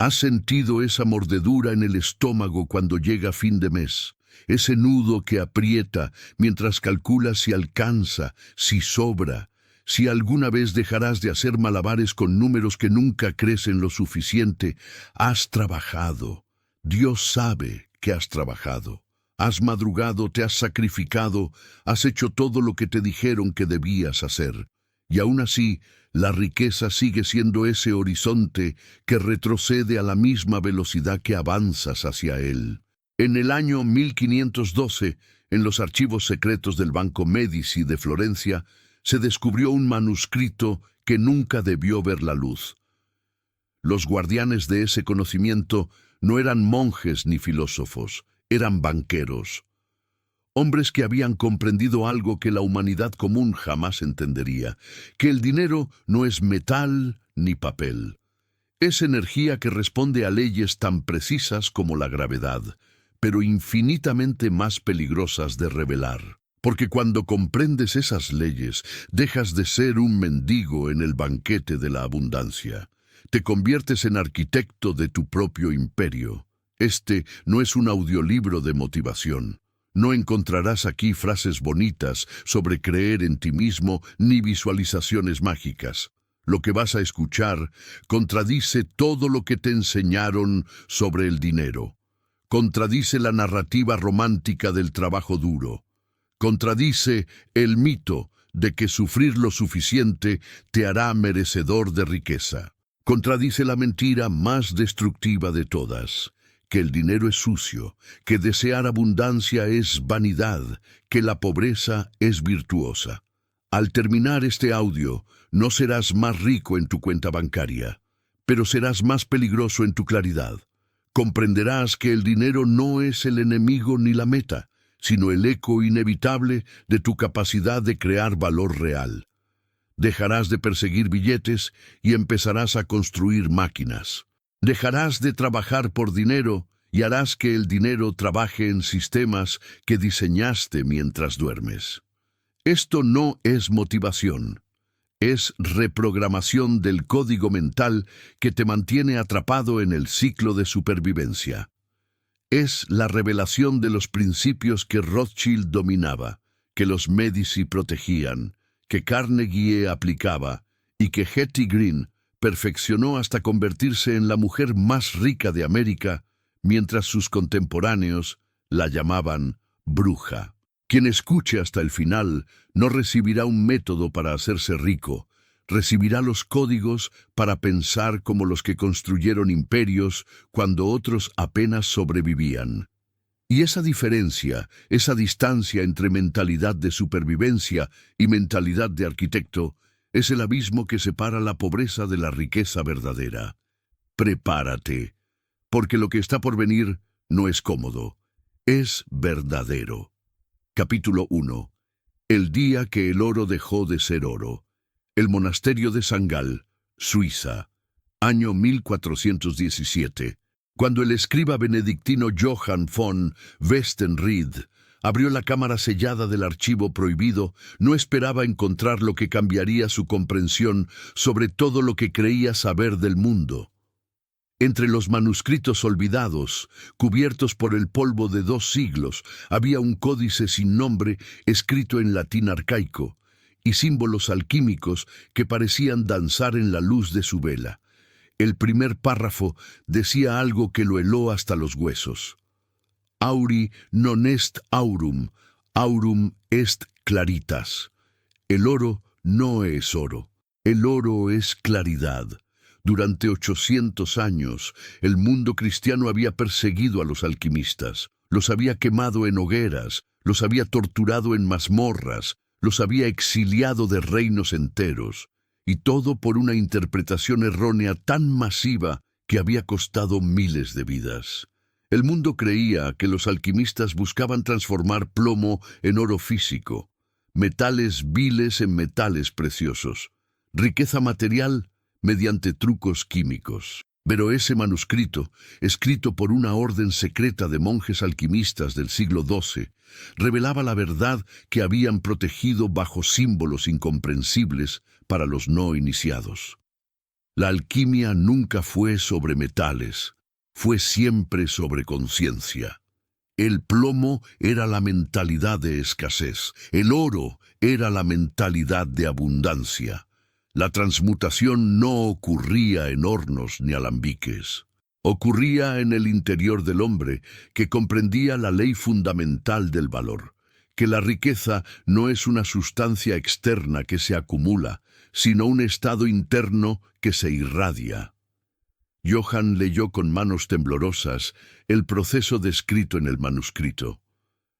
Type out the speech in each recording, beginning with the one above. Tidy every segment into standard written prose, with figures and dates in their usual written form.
¿Has sentido esa mordedura en el estómago cuando llega fin de mes? Ese nudo que aprieta mientras calculas si alcanza, si sobra, si alguna vez dejarás de hacer malabares con números que nunca crecen lo suficiente. Has trabajado. Dios sabe que has trabajado. Has madrugado, te has sacrificado, has hecho todo lo que te dijeron que debías hacer. Y aún así, la riqueza sigue siendo ese horizonte que retrocede a la misma velocidad que avanzas hacia él. En el año 1512, en los archivos secretos del Banco Medici de Florencia, se descubrió un manuscrito que nunca debió ver la luz. Los guardianes de ese conocimiento no eran monjes ni filósofos, eran banqueros. Hombres que habían comprendido algo que la humanidad común jamás entendería, que el dinero no es metal ni papel. Es energía que responde a leyes tan precisas como la gravedad, pero infinitamente más peligrosas de revelar. Porque cuando comprendes esas leyes, dejas de ser un mendigo en el banquete de la abundancia. Te conviertes en arquitecto de tu propio imperio. Este no es un audiolibro de motivación. No encontrarás aquí frases bonitas sobre creer en ti mismo ni visualizaciones mágicas. Lo que vas a escuchar contradice todo lo que te enseñaron sobre el dinero. Contradice la narrativa romántica del trabajo duro. Contradice el mito de que sufrir lo suficiente te hará merecedor de riqueza. Contradice la mentira más destructiva de todas, que el dinero es sucio, que desear abundancia es vanidad, que la pobreza es virtuosa. Al terminar este audio, no serás más rico en tu cuenta bancaria, pero serás más peligroso en tu claridad. Comprenderás que el dinero no es el enemigo ni la meta, sino el eco inevitable de tu capacidad de crear valor real. Dejarás de perseguir billetes y empezarás a construir máquinas. Dejarás de trabajar por dinero y harás que el dinero trabaje en sistemas que diseñaste mientras duermes. Esto no es motivación, es reprogramación del código mental que te mantiene atrapado en el ciclo de supervivencia. Es la revelación de los principios que Rothschild dominaba, que los Medici protegían, que Carnegie aplicaba y que Hetty Green perfeccionó hasta convertirse en la mujer más rica de América, mientras sus contemporáneos la llamaban bruja. Quien escuche hasta el final no recibirá un método para hacerse rico, recibirá los códigos para pensar como los que construyeron imperios cuando otros apenas sobrevivían. Y esa diferencia, esa distancia entre mentalidad de supervivencia y mentalidad de arquitecto, es el abismo que separa la pobreza de la riqueza verdadera. Prepárate, porque lo que está por venir no es cómodo, es verdadero. Capítulo 1. El día que el oro dejó de ser oro. El monasterio de San Gall, Suiza, año 1417. Cuando el escriba benedictino Johann von Westenried abrió la cámara sellada del archivo prohibido, no esperaba encontrar lo que cambiaría su comprensión sobre todo lo que creía saber del mundo. Entre los manuscritos olvidados, cubiertos por el polvo de 2 siglos, había un códice sin nombre escrito en latín arcaico y símbolos alquímicos que parecían danzar en la luz de su vela. El primer párrafo decía algo que lo heló hasta los huesos. Auri non est aurum, aurum est claritas. El oro no es oro, el oro es claridad. Durante 800 años, el mundo cristiano había perseguido a los alquimistas, los había quemado en hogueras, los había torturado en mazmorras, los había exiliado de reinos enteros, y todo por una interpretación errónea tan masiva que había costado miles de vidas. El mundo creía que los alquimistas buscaban transformar plomo en oro físico, metales viles en metales preciosos, riqueza material mediante trucos químicos. Pero ese manuscrito, escrito por una orden secreta de monjes alquimistas del siglo XII, revelaba la verdad que habían protegido bajo símbolos incomprensibles para los no iniciados. La alquimia nunca fue sobre metales, fue siempre sobre conciencia. El plomo era la mentalidad de escasez, el oro era la mentalidad de abundancia. La transmutación no ocurría en hornos ni alambiques. Ocurría en el interior del hombre, que comprendía la ley fundamental del valor, que la riqueza no es una sustancia externa que se acumula, sino un estado interno que se irradia. Johann leyó con manos temblorosas el proceso descrito en el manuscrito.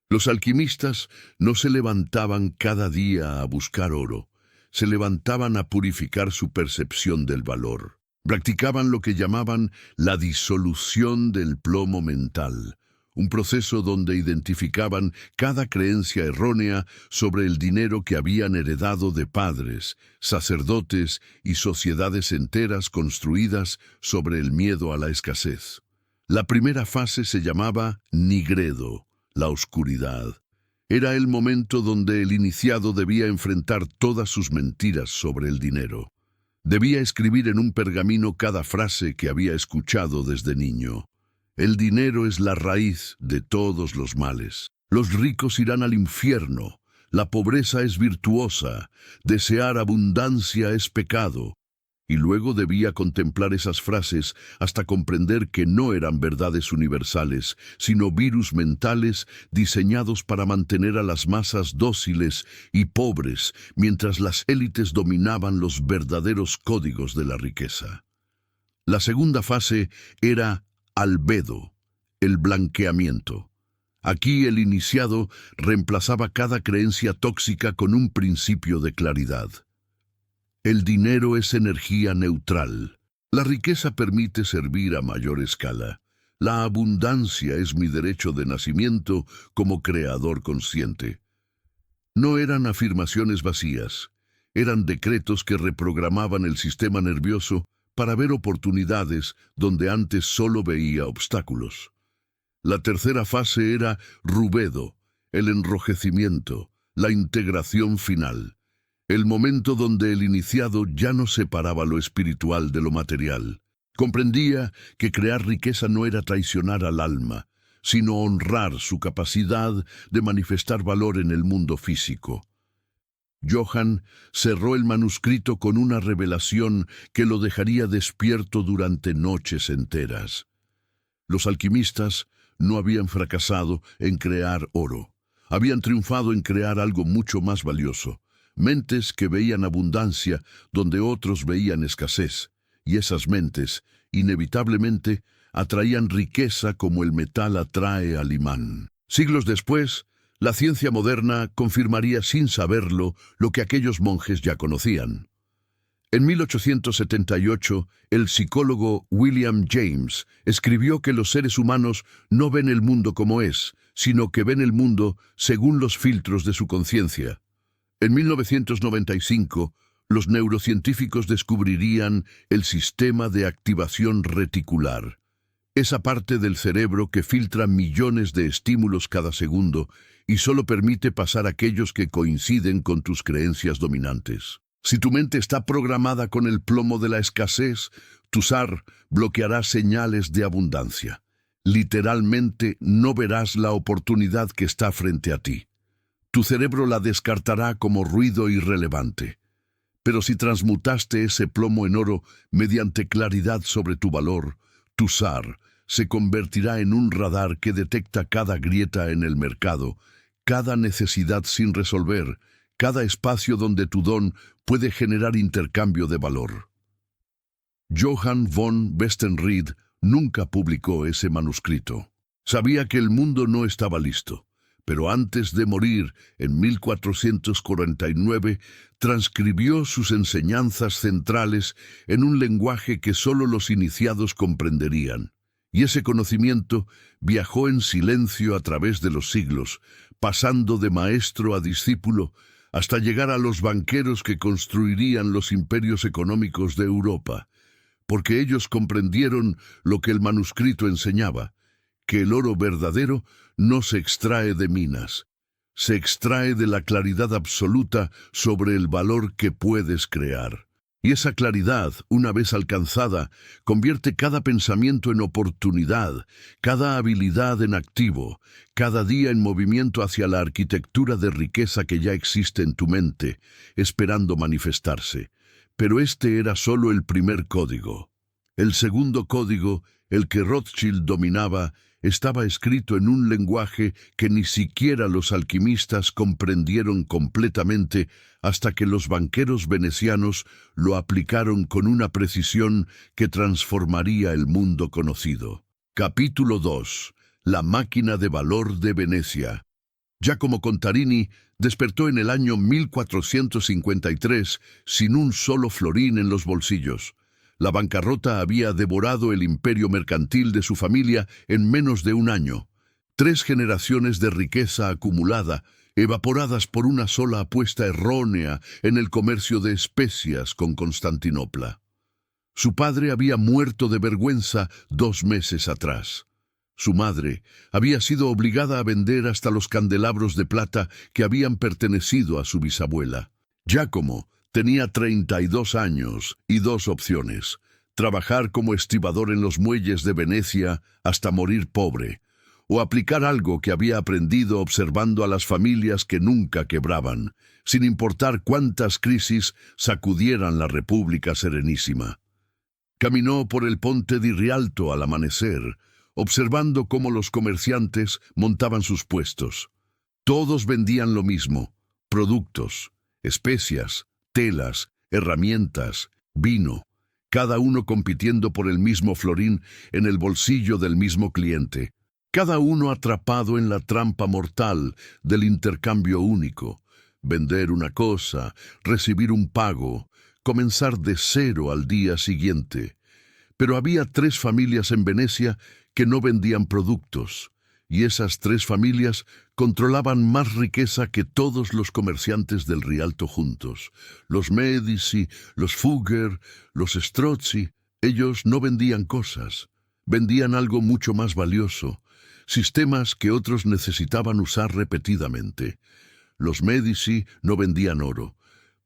Los alquimistas no se levantaban cada día a buscar oro, se levantaban a purificar su percepción del valor. Practicaban lo que llamaban la disolución del plomo mental, un proceso donde identificaban cada creencia errónea sobre el dinero que habían heredado de padres, sacerdotes y sociedades enteras construidas sobre el miedo a la escasez. La primera fase se llamaba nigredo, la oscuridad. Era el momento donde el iniciado debía enfrentar todas sus mentiras sobre el dinero. Debía escribir en un pergamino cada frase que había escuchado desde niño. El dinero es la raíz de todos los males. Los ricos irán al infierno. La pobreza es virtuosa. Desear abundancia es pecado. Y luego debía contemplar esas frases hasta comprender que no eran verdades universales, sino virus mentales diseñados para mantener a las masas dóciles y pobres, mientras las élites dominaban los verdaderos códigos de la riqueza. La segunda fase era albedo, el blanqueamiento. Aquí el iniciado reemplazaba cada creencia tóxica con un principio de claridad. El dinero es energía neutral. La riqueza permite servir a mayor escala. La abundancia es mi derecho de nacimiento como creador consciente. No eran afirmaciones vacías, eran decretos que reprogramaban el sistema nervioso para ver oportunidades donde antes solo veía obstáculos. La tercera fase era rubedo, el enrojecimiento, la integración final. El momento donde el iniciado ya no separaba lo espiritual de lo material. Comprendía que crear riqueza no era traicionar al alma, sino honrar su capacidad de manifestar valor en el mundo físico. Johann cerró el manuscrito con una revelación que lo dejaría despierto durante noches enteras. Los alquimistas no habían fracasado en crear oro. Habían triunfado en crear algo mucho más valioso. Mentes que veían abundancia donde otros veían escasez, y esas mentes, inevitablemente, atraían riqueza como el metal atrae al imán. Siglos después, la ciencia moderna confirmaría sin saberlo lo que aquellos monjes ya conocían. En 1878, el psicólogo William James escribió que los seres humanos no ven el mundo como es, sino que ven el mundo según los filtros de su conciencia. En 1995, los neurocientíficos descubrirían el sistema de activación reticular, esa parte del cerebro que filtra millones de estímulos cada segundo y solo permite pasar aquellos que coinciden con tus creencias dominantes. Si tu mente está programada con el plomo de la escasez, tu SAR bloqueará señales de abundancia. Literalmente no verás la oportunidad que está frente a ti. Tu cerebro la descartará como ruido irrelevante. Pero si transmutaste ese plomo en oro mediante claridad sobre tu valor, tu SAR se convertirá en un radar que detecta cada grieta en el mercado, cada necesidad sin resolver, cada espacio donde tu don puede generar intercambio de valor. Johann von Westenried nunca publicó ese manuscrito. Sabía que el mundo no estaba listo, pero antes de morir, en 1449, transcribió sus enseñanzas centrales en un lenguaje que solo los iniciados comprenderían. Y ese conocimiento viajó en silencio a través de los siglos, pasando de maestro a discípulo, hasta llegar a los banqueros que construirían los imperios económicos de Europa, porque ellos comprendieron lo que el manuscrito enseñaba, que el oro verdadero no se extrae de minas, se extrae de la claridad absoluta sobre el valor que puedes crear. Y esa claridad, una vez alcanzada, convierte cada pensamiento en oportunidad, cada habilidad en activo, cada día en movimiento hacia la arquitectura de riqueza que ya existe en tu mente, esperando manifestarse. Pero este era solo el primer código. El segundo código, el que Rothschild dominaba, estaba escrito en un lenguaje que ni siquiera los alquimistas comprendieron completamente hasta que los banqueros venecianos lo aplicaron con una precisión que transformaría el mundo conocido. Capítulo 2. La máquina de valor de Venecia. Giacomo Contarini despertó en el año 1453 sin un solo florín en los bolsillos. La bancarrota había devorado el imperio mercantil de su familia en menos de un año. 3 generaciones de riqueza acumulada, evaporadas por una sola apuesta errónea en el comercio de especias con Constantinopla. Su padre había muerto de vergüenza 2 meses atrás. Su madre había sido obligada a vender hasta los candelabros de plata que habían pertenecido a su bisabuela. Giacomo tenía 32 años y 2 opciones: trabajar como estibador en los muelles de Venecia hasta morir pobre, o aplicar algo que había aprendido observando a las familias que nunca quebraban, sin importar cuántas crisis sacudieran la República Serenísima. Caminó por el Ponte di Rialto al amanecer, observando cómo los comerciantes montaban sus puestos. Todos vendían lo mismo: productos, especias, telas, herramientas, vino, cada uno compitiendo por el mismo florín en el bolsillo del mismo cliente, cada uno atrapado en la trampa mortal del intercambio único: vender una cosa, recibir un pago, comenzar de cero al día siguiente. Pero había 3 familias en Venecia que no vendían productos, y esas 3 familias controlaban más riqueza que todos los comerciantes del Rialto juntos. Los Medici, los Fugger, los Strozzi. Ellos no vendían cosas, vendían algo mucho más valioso: sistemas que otros necesitaban usar repetidamente. Los Medici no vendían oro,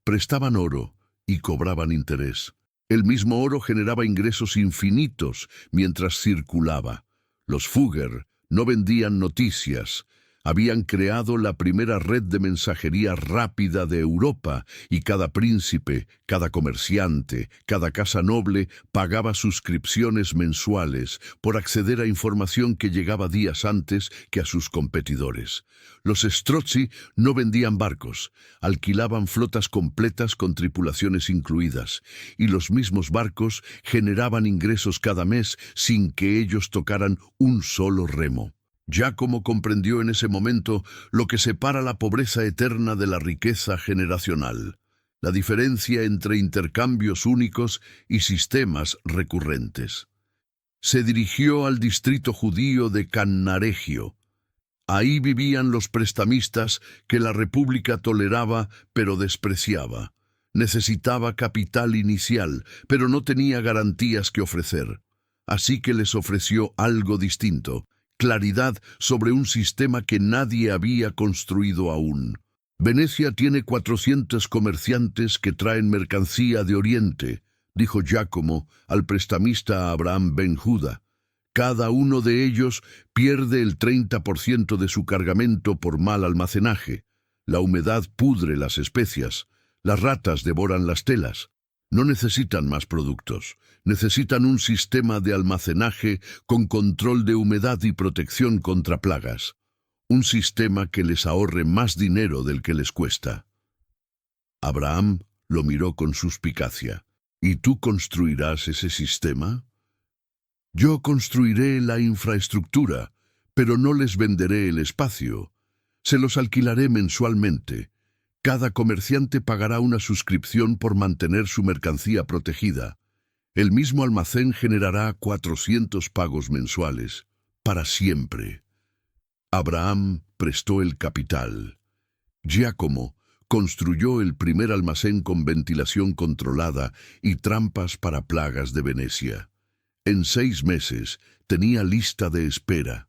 prestaban oro y cobraban interés. El mismo oro generaba ingresos infinitos mientras circulaba. Los Fugger no vendían noticias. Habían creado la primera red de mensajería rápida de Europa, y cada príncipe, cada comerciante, cada casa noble pagaba suscripciones mensuales por acceder a información que llegaba días antes que a sus competidores. Los Strozzi no vendían barcos, alquilaban flotas completas con tripulaciones incluidas, y los mismos barcos generaban ingresos cada mes sin que ellos tocaran un solo remo. Giacomo comprendió en ese momento lo que separa la pobreza eterna de la riqueza generacional: la diferencia entre intercambios únicos y sistemas recurrentes. Se dirigió al distrito judío de Cannaregio. Ahí vivían los prestamistas que la República toleraba pero despreciaba. Necesitaba capital inicial, pero no tenía garantías que ofrecer. Así que les ofreció algo distinto: claridad sobre un sistema que nadie había construido aún. Venecia tiene 400 comerciantes que traen mercancía de Oriente, dijo Giacomo al prestamista Abraham Ben Juda. Cada uno de ellos pierde el 30% de su cargamento por mal almacenaje. La humedad pudre las especias, las ratas devoran las telas. No necesitan más productos, necesitan un sistema de almacenaje con control de humedad y protección contra plagas. Un sistema que les ahorre más dinero del que les cuesta. Abraham lo miró con suspicacia. ¿Y tú construirás ese sistema? Yo construiré la infraestructura, pero no les venderé el espacio. Se los alquilaré mensualmente. Cada comerciante pagará una suscripción por mantener su mercancía protegida. El mismo almacén generará 400 pagos mensuales, para siempre. Abraham prestó el capital. Giacomo construyó el primer almacén con ventilación controlada y trampas para plagas de Venecia. En 6 meses tenía lista de espera.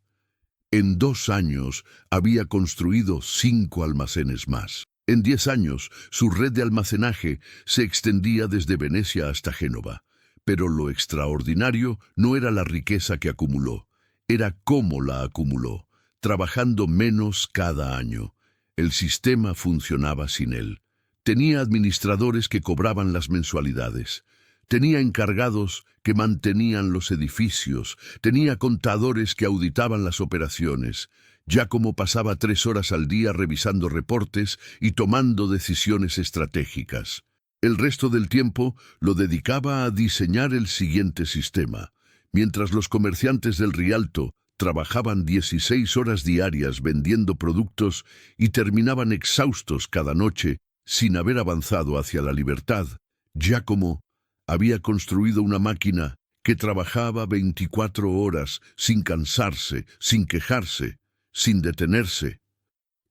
En 2 años había construido 5 almacenes más. En 10 años, su red de almacenaje se extendía desde Venecia hasta Génova. Pero lo extraordinario no era la riqueza que acumuló, era cómo la acumuló, trabajando menos cada año. El sistema funcionaba sin él. Tenía administradores que cobraban las mensualidades. Tenía encargados que mantenían los edificios. Tenía contadores que auditaban las operaciones. Giacomo pasaba 3 horas al día revisando reportes y tomando decisiones estratégicas. El resto del tiempo lo dedicaba a diseñar el siguiente sistema. Mientras los comerciantes del Rialto trabajaban 16 horas diarias vendiendo productos y terminaban exhaustos cada noche sin haber avanzado hacia la libertad, Giacomo había construido una máquina que trabajaba 24 horas sin cansarse, sin quejarse, sin detenerse.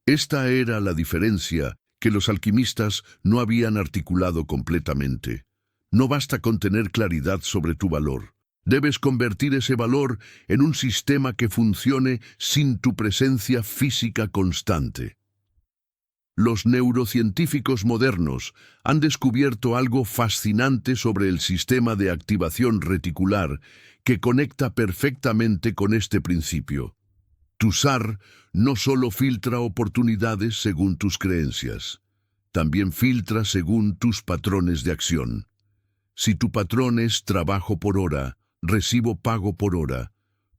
Esta era la diferencia que los alquimistas no habían articulado completamente. No basta con tener claridad sobre tu valor. Debes convertir ese valor en un sistema que funcione sin tu presencia física constante. Los neurocientíficos modernos han descubierto algo fascinante sobre el sistema de activación reticular que conecta perfectamente con este principio. Tu SAR no solo filtra oportunidades según tus creencias, también filtra según tus patrones de acción. Si tu patrón es trabajo por hora, recibo pago por hora,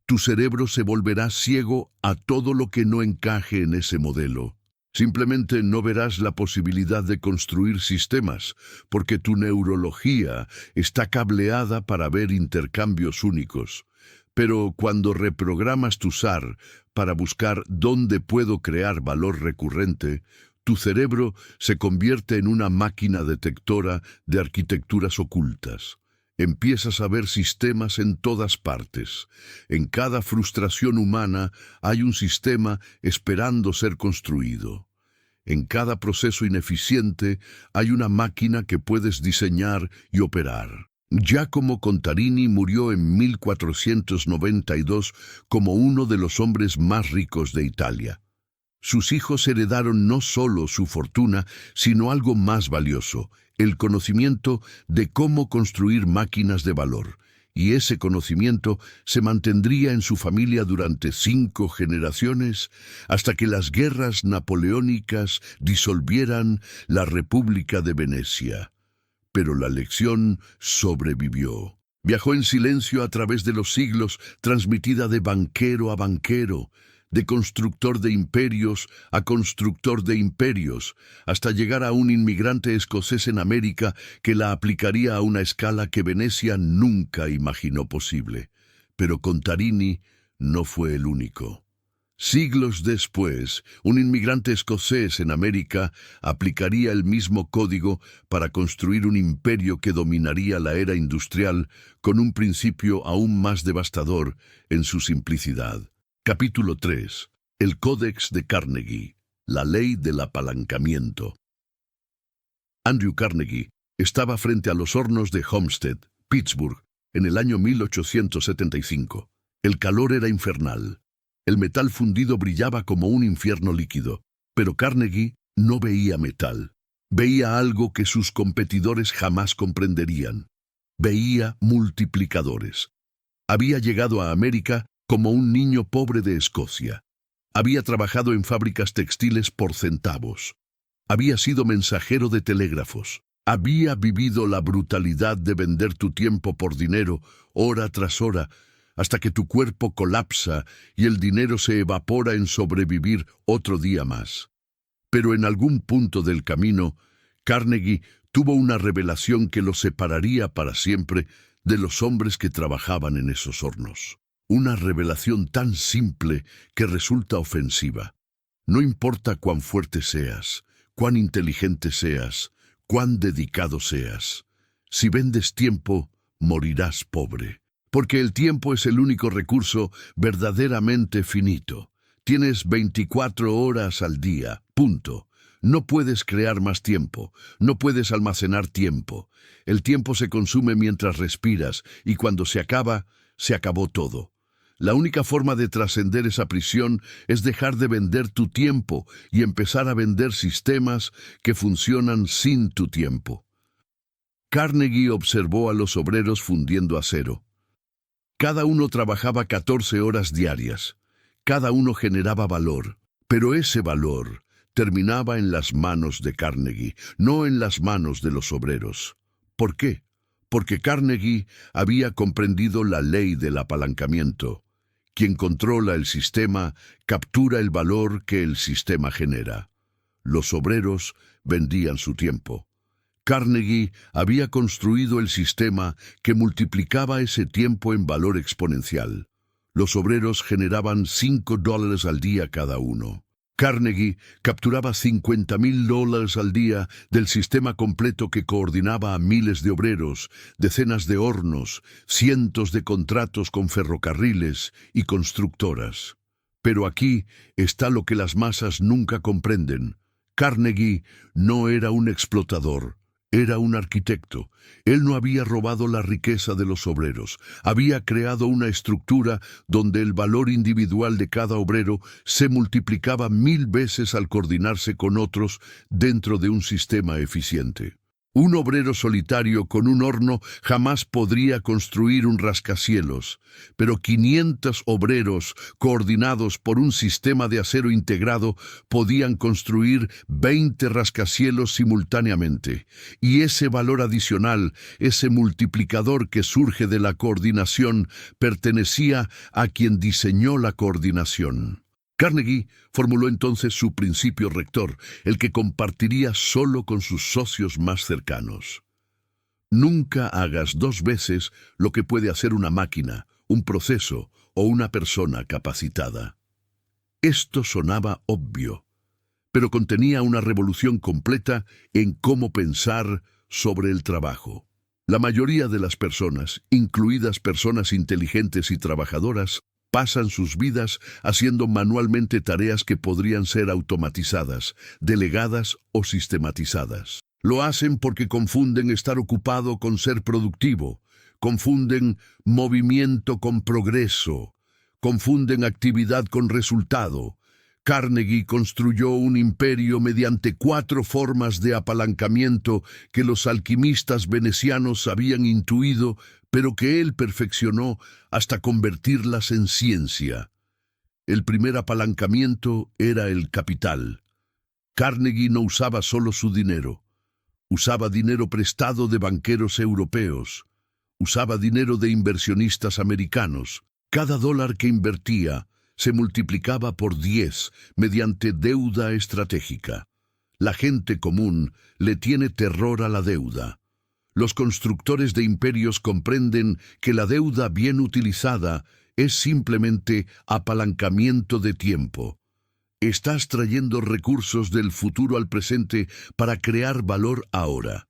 tu cerebro se volverá ciego a todo lo que no encaje en ese modelo. Simplemente no verás la posibilidad de construir sistemas, porque tu neurología está cableada para ver intercambios únicos. Pero cuando reprogramas tu SAR para buscar dónde puedo crear valor recurrente, tu cerebro se convierte en una máquina detectora de arquitecturas ocultas. Empiezas a ver sistemas en todas partes. En cada frustración humana hay un sistema esperando ser construido. En cada proceso ineficiente hay una máquina que puedes diseñar y operar. Giacomo Contarini murió en 1492 como uno de los hombres más ricos de Italia. Sus hijos heredaron no solo su fortuna, sino algo más valioso, el conocimiento de cómo construir máquinas de valor. Y ese conocimiento se mantendría en su familia durante 5 generaciones, hasta que las guerras napoleónicas disolvieran la República de Venecia. Pero la lección sobrevivió. Viajó en silencio a través de los siglos, transmitida de banquero a banquero, de constructor de imperios a constructor de imperios, hasta llegar a un inmigrante escocés en América que la aplicaría a una escala que Venecia nunca imaginó posible. Pero Contarini no fue el único. Siglos después, un inmigrante escocés en América aplicaría el mismo código para construir un imperio que dominaría la era industrial con un principio aún más devastador en su simplicidad. Capítulo 3. El Códex de Carnegie. La ley del apalancamiento. Andrew Carnegie estaba frente a los hornos de Homestead, Pittsburgh, en el año 1875. El calor era infernal. El metal fundido brillaba como un infierno líquido, pero Carnegie no veía metal. Veía algo que sus competidores jamás comprenderían. Veía multiplicadores. Había llegado a América como un niño pobre de Escocia. Había trabajado en fábricas textiles por centavos. Había sido mensajero de telégrafos. Había vivido la brutalidad de vender tu tiempo por dinero, hora tras hora, hasta que tu cuerpo colapsa y el dinero se evapora en sobrevivir otro día más. Pero en algún punto del camino, Carnegie tuvo una revelación que lo separaría para siempre de los hombres que trabajaban en esos hornos. Una revelación tan simple que resulta ofensiva. No importa cuán fuerte seas, cuán inteligente seas, cuán dedicado seas. Si vendes tiempo, morirás pobre. Porque el tiempo es el único recurso verdaderamente finito. Tienes 24 horas al día, punto. No puedes crear más tiempo, no puedes almacenar tiempo. El tiempo se consume mientras respiras y cuando se acaba, se acabó todo. La única forma de trascender esa prisión es dejar de vender tu tiempo y empezar a vender sistemas que funcionan sin tu tiempo. Carnegie observó a los obreros fundiendo acero. Cada uno trabajaba 14 horas diarias. Cada uno generaba valor, pero ese valor terminaba en las manos de Carnegie, no en las manos de los obreros. ¿Por qué? Porque Carnegie había comprendido la ley del apalancamiento. Quien controla el sistema captura el valor que el sistema genera. Los obreros vendían su tiempo. Carnegie había construido el sistema que multiplicaba ese tiempo en valor exponencial. Los obreros generaban $5 al día cada uno. Carnegie capturaba $50,000 al día del sistema completo que coordinaba a miles de obreros, decenas de hornos, cientos de contratos con ferrocarriles y constructoras. Pero aquí está lo que las masas nunca comprenden. Carnegie no era un explotador. Era un arquitecto. Él no había robado la riqueza de los obreros. Había creado una estructura donde el valor individual de cada obrero se multiplicaba 1000 veces al coordinarse con otros dentro de un sistema eficiente. Un obrero solitario con un horno jamás podría construir un rascacielos, pero 500 obreros coordinados por un sistema de acero integrado podían construir 20 rascacielos simultáneamente. Y ese valor adicional, ese multiplicador que surge de la coordinación, pertenecía a quien diseñó la coordinación. Carnegie formuló entonces su principio rector, el que compartiría solo con sus socios más cercanos. Nunca hagas 2 veces lo que puede hacer una máquina, un proceso o una persona capacitada. Esto sonaba obvio, pero contenía una revolución completa en cómo pensar sobre el trabajo. La mayoría de las personas, incluidas personas inteligentes y trabajadoras, pasan sus vidas haciendo manualmente tareas que podrían ser automatizadas, delegadas o sistematizadas. Lo hacen porque confunden estar ocupado con ser productivo, confunden movimiento con progreso, confunden actividad con resultado. Carnegie construyó un imperio mediante 4 formas de apalancamiento que los alquimistas venecianos habían intuido, pero que él perfeccionó hasta convertirlas en ciencia. El primer apalancamiento era el capital. Carnegie no usaba solo su dinero. Usaba dinero prestado de banqueros europeos. Usaba dinero de inversionistas americanos. Cada dólar que invertía se multiplicaba por 10 mediante deuda estratégica. La gente común le tiene terror a la deuda. Los constructores de imperios comprenden que la deuda bien utilizada es simplemente apalancamiento de tiempo. Estás trayendo recursos del futuro al presente para crear valor ahora.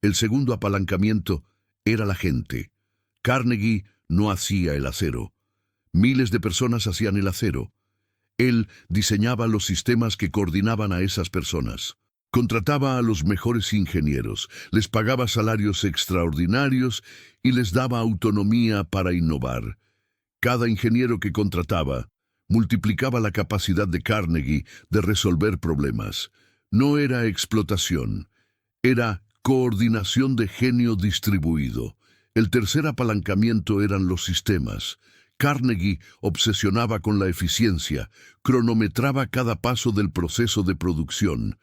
El segundo apalancamiento era la gente. Carnegie no hacía el acero. Miles de personas hacían el acero. Él diseñaba los sistemas que coordinaban a esas personas. Contrataba a los mejores ingenieros, les pagaba salarios extraordinarios y les daba autonomía para innovar. Cada ingeniero que contrataba multiplicaba la capacidad de Carnegie de resolver problemas. No era explotación, era coordinación de genio distribuido. El tercer apalancamiento eran los sistemas. Carnegie obsesionaba con la eficiencia, cronometraba cada paso del proceso de producción,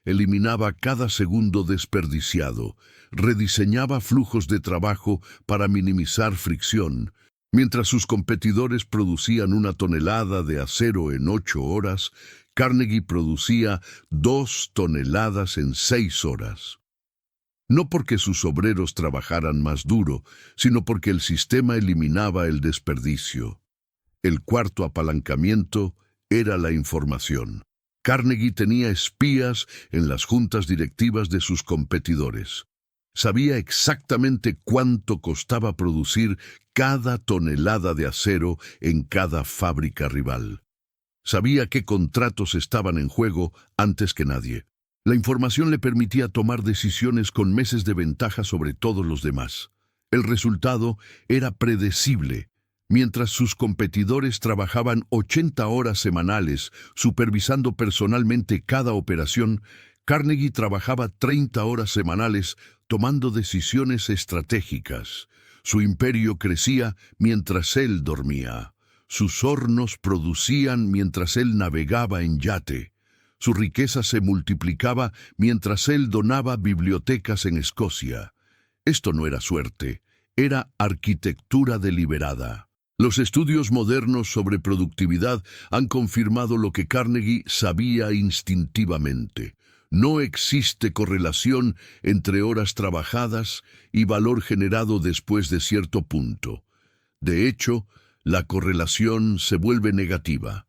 eliminaba cada segundo desperdiciado, rediseñaba flujos de trabajo para minimizar fricción. Mientras sus competidores producían 1 tonelada de acero en 8 horas, Carnegie producía 2 toneladas en 6 horas. No porque sus obreros trabajaran más duro, sino porque el sistema eliminaba el desperdicio. El cuarto apalancamiento era la información. Carnegie tenía espías en las juntas directivas de sus competidores. Sabía exactamente cuánto costaba producir cada tonelada de acero en cada fábrica rival. Sabía qué contratos estaban en juego antes que nadie. La información le permitía tomar decisiones con meses de ventaja sobre todos los demás. El resultado era predecible. Mientras sus competidores trabajaban 80 horas semanales supervisando personalmente cada operación, Carnegie trabajaba 30 horas semanales tomando decisiones estratégicas. Su imperio crecía mientras él dormía. Sus hornos producían mientras él navegaba en yate. Su riqueza se multiplicaba mientras él donaba bibliotecas en Escocia. Esto no era suerte, era arquitectura deliberada. Los estudios modernos sobre productividad han confirmado lo que Carnegie sabía instintivamente. No existe correlación entre horas trabajadas y valor generado después de cierto punto. De hecho, la correlación se vuelve negativa.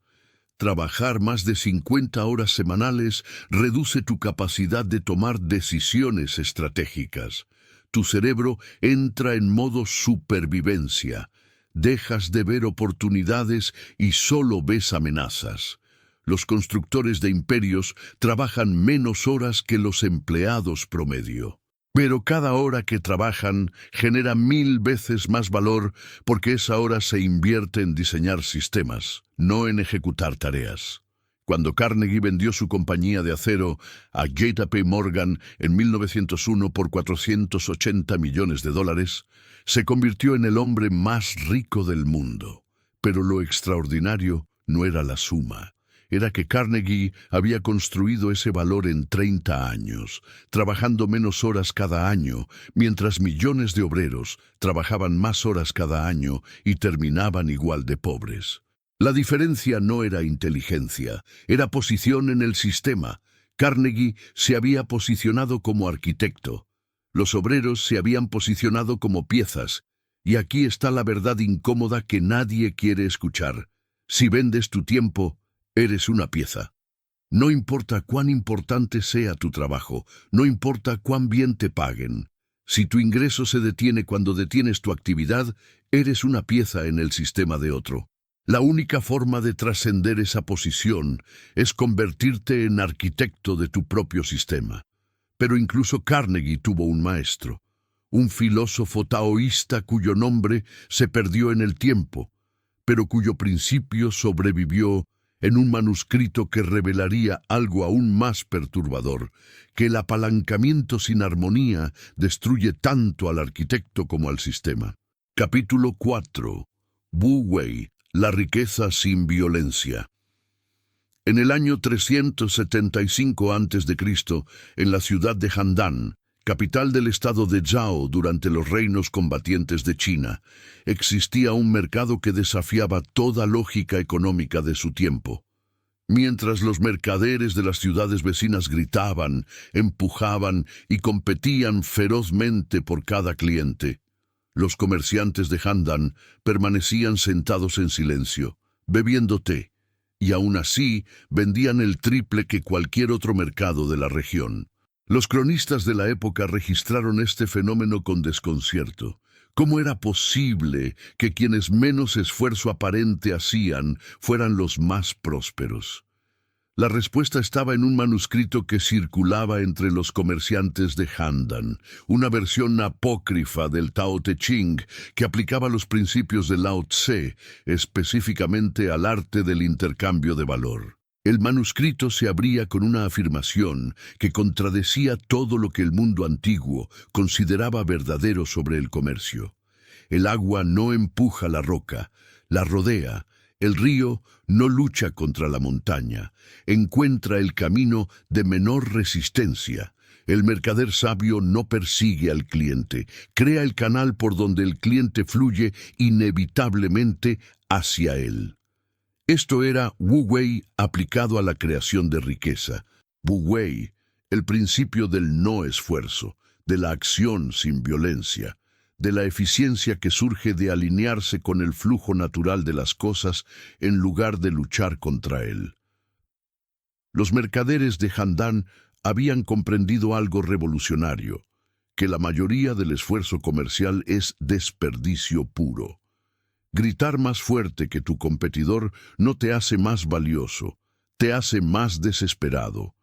Trabajar más de 50 horas semanales reduce tu capacidad de tomar decisiones estratégicas. Tu cerebro entra en modo supervivencia. Dejas de ver oportunidades y solo ves amenazas. Los constructores de imperios trabajan menos horas que los empleados promedio. Pero cada hora que trabajan genera 1000 veces más valor porque esa hora se invierte en diseñar sistemas, no en ejecutar tareas. Cuando Carnegie vendió su compañía de acero a JP Morgan en 1901 por $480 millones, se convirtió en el hombre más rico del mundo. Pero lo extraordinario no era la suma. Era que Carnegie había construido ese valor en 30 años, trabajando menos horas cada año, mientras millones de obreros trabajaban más horas cada año y terminaban igual de pobres. La diferencia no era inteligencia, era posición en el sistema. Carnegie se había posicionado como arquitecto. Los obreros se habían posicionado como piezas. Y aquí está la verdad incómoda que nadie quiere escuchar. Si vendes tu tiempo, eres una pieza. No importa cuán importante sea tu trabajo, no importa cuán bien te paguen. Si tu ingreso se detiene cuando detienes tu actividad, eres una pieza en el sistema de otro. La única forma de trascender esa posición es convertirte en arquitecto de tu propio sistema. Pero incluso Carnegie tuvo un maestro, un filósofo taoísta cuyo nombre se perdió en el tiempo, pero cuyo principio sobrevivió en un manuscrito que revelaría algo aún más perturbador, que el apalancamiento sin armonía destruye tanto al arquitecto como al sistema. Capítulo 4. Wu Wei, la riqueza sin violencia. En el año 375 a.C., en la ciudad de Handan, capital del estado de Zhao durante los reinos combatientes de China, existía un mercado que desafiaba toda lógica económica de su tiempo. Mientras los mercaderes de las ciudades vecinas gritaban, empujaban y competían ferozmente por cada cliente, los comerciantes de Handan permanecían sentados en silencio, bebiendo té, y aún así vendían el triple que cualquier otro mercado de la región. Los cronistas de la época registraron este fenómeno con desconcierto. ¿Cómo era posible que quienes menos esfuerzo aparente hacían fueran los más prósperos? La respuesta estaba en un manuscrito que circulaba entre los comerciantes de Handan, una versión apócrifa del Tao Te Ching que aplicaba los principios de Lao Tse, específicamente al arte del intercambio de valor. El manuscrito se abría con una afirmación que contradecía todo lo que el mundo antiguo consideraba verdadero sobre el comercio. El agua no empuja la roca, la rodea. El río no lucha contra la montaña, encuentra el camino de menor resistencia. El mercader sabio no persigue al cliente, crea el canal por donde el cliente fluye inevitablemente hacia él. Esto era Wu Wei aplicado a la creación de riqueza. Wu Wei, el principio del no esfuerzo, de la acción sin violencia, de la eficiencia que surge de alinearse con el flujo natural de las cosas en lugar de luchar contra él. Los mercaderes de Handan habían comprendido algo revolucionario, que la mayoría del esfuerzo comercial es desperdicio puro. Gritar más fuerte que tu competidor no te hace más valioso, te hace más desesperado.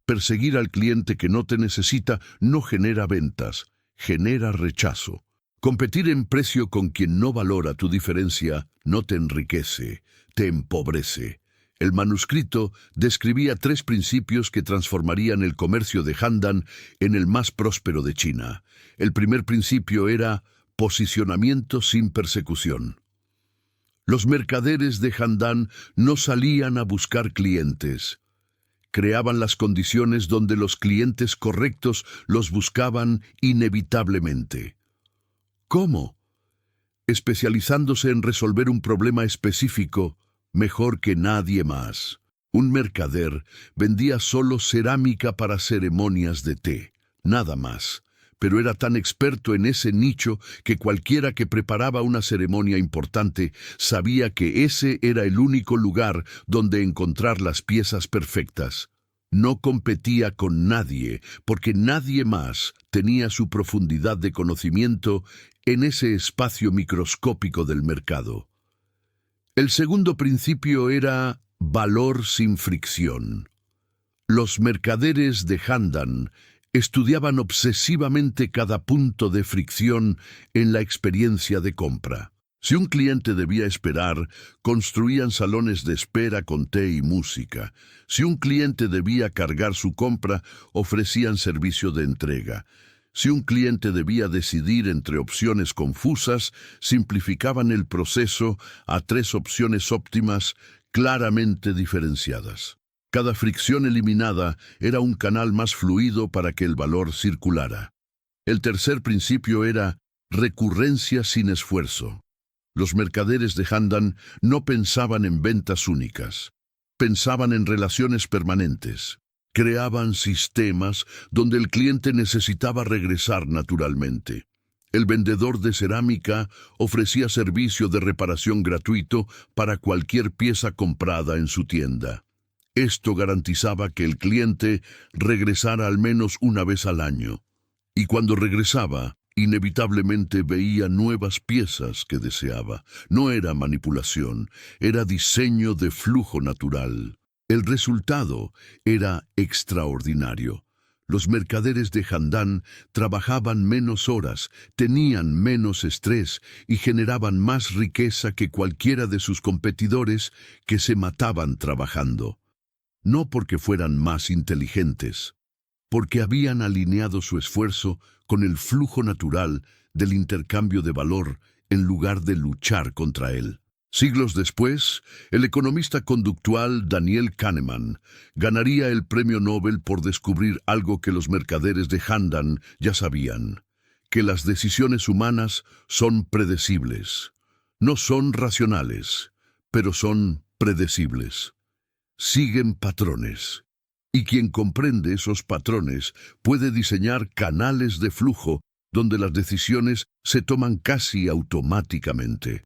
Perseguir al cliente que no te necesita no genera ventas, genera rechazo. Competir en precio con quien no valora tu diferencia no te enriquece, te empobrece. El manuscrito describía 3 principios que transformarían el comercio de Handan en el más próspero de China. El primer principio era posicionamiento sin persecución. Los mercaderes de Handan no salían a buscar clientes. Creaban las condiciones donde los clientes correctos los buscaban inevitablemente. ¿Cómo? Especializándose en resolver un problema específico mejor que nadie más. Un mercader vendía solo cerámica para ceremonias de té, nada más. Pero era tan experto en ese nicho que cualquiera que preparaba una ceremonia importante sabía que ese era el único lugar donde encontrar las piezas perfectas. No competía con nadie, porque nadie más tenía su profundidad de conocimiento en ese espacio microscópico del mercado. El segundo principio era valor sin fricción. Los mercaderes de Handan estudiaban obsesivamente cada punto de fricción en la experiencia de compra. Si un cliente debía esperar, construían salones de espera con té y música. Si un cliente debía cargar su compra, ofrecían servicio de entrega. Si un cliente debía decidir entre opciones confusas, simplificaban el proceso a 3 opciones óptimas claramente diferenciadas. Cada fricción eliminada era un canal más fluido para que el valor circulara. El tercer principio era recurrencia sin esfuerzo. Los mercaderes de Handan no pensaban en ventas únicas. Pensaban en relaciones permanentes. Creaban sistemas donde el cliente necesitaba regresar naturalmente. El vendedor de cerámica ofrecía servicio de reparación gratuito para cualquier pieza comprada en su tienda. Esto garantizaba que el cliente regresara al menos una vez al año. Y cuando regresaba, inevitablemente veía nuevas piezas que deseaba. No era manipulación, era diseño de flujo natural. El resultado era extraordinario. Los mercaderes de Handan trabajaban menos horas, tenían menos estrés y generaban más riqueza que cualquiera de sus competidores que se mataban trabajando. No porque fueran más inteligentes, porque habían alineado su esfuerzo con el flujo natural del intercambio de valor en lugar de luchar contra él. Siglos después, el economista conductual Daniel Kahneman ganaría el premio Nobel por descubrir algo que los mercaderes de Handan ya sabían, que las decisiones humanas son predecibles. No son racionales, pero son predecibles. Siguen patrones. Y quien comprende esos patrones puede diseñar canales de flujo donde las decisiones se toman casi automáticamente.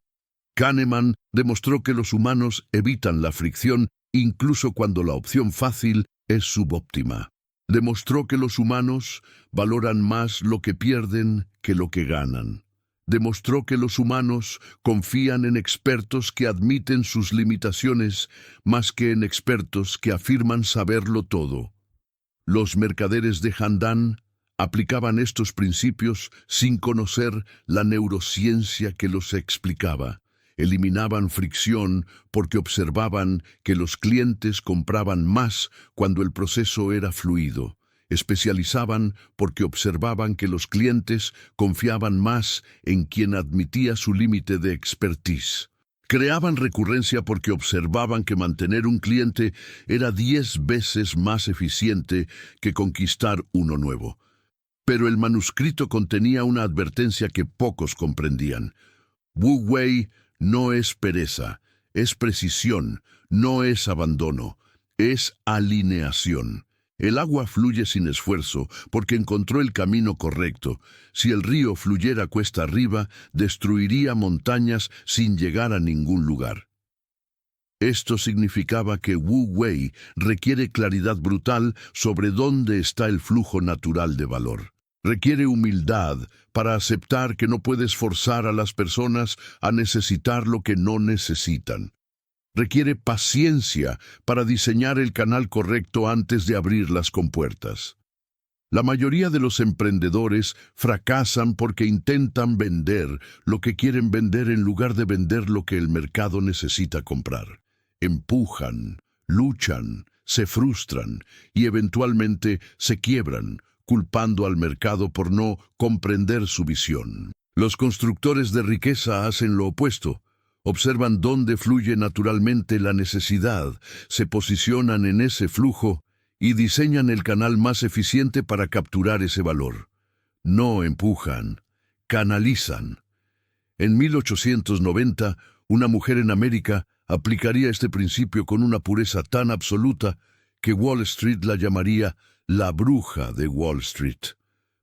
Kahneman demostró que los humanos evitan la fricción incluso cuando la opción fácil es subóptima. Demostró que los humanos valoran más lo que pierden que lo que ganan. Demostró que los humanos confían en expertos que admiten sus limitaciones más que en expertos que afirman saberlo todo. Los mercaderes de Handan aplicaban estos principios sin conocer la neurociencia que los explicaba. Eliminaban fricción porque observaban que los clientes compraban más cuando el proceso era fluido. Especializaban porque observaban que los clientes confiaban más en quien admitía su límite de expertise. Creaban recurrencia porque observaban que mantener un cliente era 10 veces más eficiente que conquistar uno nuevo. Pero el manuscrito contenía una advertencia que pocos comprendían. Wu Wei no es pereza, es precisión, no es abandono, es alineación. El agua fluye sin esfuerzo porque encontró el camino correcto. Si el río fluyera cuesta arriba, destruiría montañas sin llegar a ningún lugar. Esto significaba que Wu Wei requiere claridad brutal sobre dónde está el flujo natural de valor. Requiere humildad para aceptar que no puedes forzar a las personas a necesitar lo que no necesitan. Requiere paciencia para diseñar el canal correcto antes de abrir las compuertas. La mayoría de los emprendedores fracasan porque intentan vender lo que quieren vender en lugar de vender lo que el mercado necesita comprar. Empujan, luchan, se frustran y eventualmente se quiebran, culpando al mercado por no comprender su visión. Los constructores de riqueza hacen lo opuesto. Observan dónde fluye naturalmente la necesidad, se posicionan en ese flujo y diseñan el canal más eficiente para capturar ese valor. No empujan, canalizan. En 1890, una mujer en América aplicaría este principio con una pureza tan absoluta que Wall Street la llamaría la bruja de Wall Street.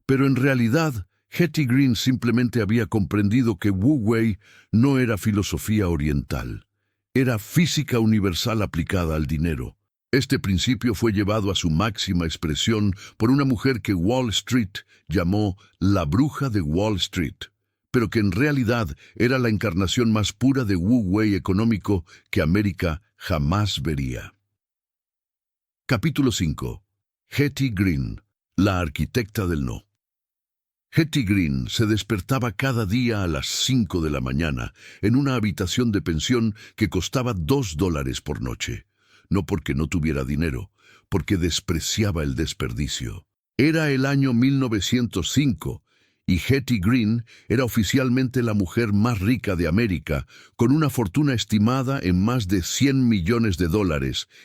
Pero en realidad, Hetty Green simplemente había comprendido que Wu Wei no era filosofía oriental, era física universal aplicada al dinero. Este principio fue llevado a su máxima expresión por una mujer que Wall Street llamó la bruja de Wall Street, pero que en realidad era la encarnación más pura de Wu Wei económico que América jamás vería. Capítulo 5. Hetty Green, la arquitecta del no. Hetty Green se despertaba cada día a las 5 de la mañana en una habitación de pensión que costaba $2 por noche. No porque no tuviera dinero, porque despreciaba el desperdicio. Era el año 1905 y Hetty Green era oficialmente la mujer más rica de América, con una fortuna estimada en más de $100 millones,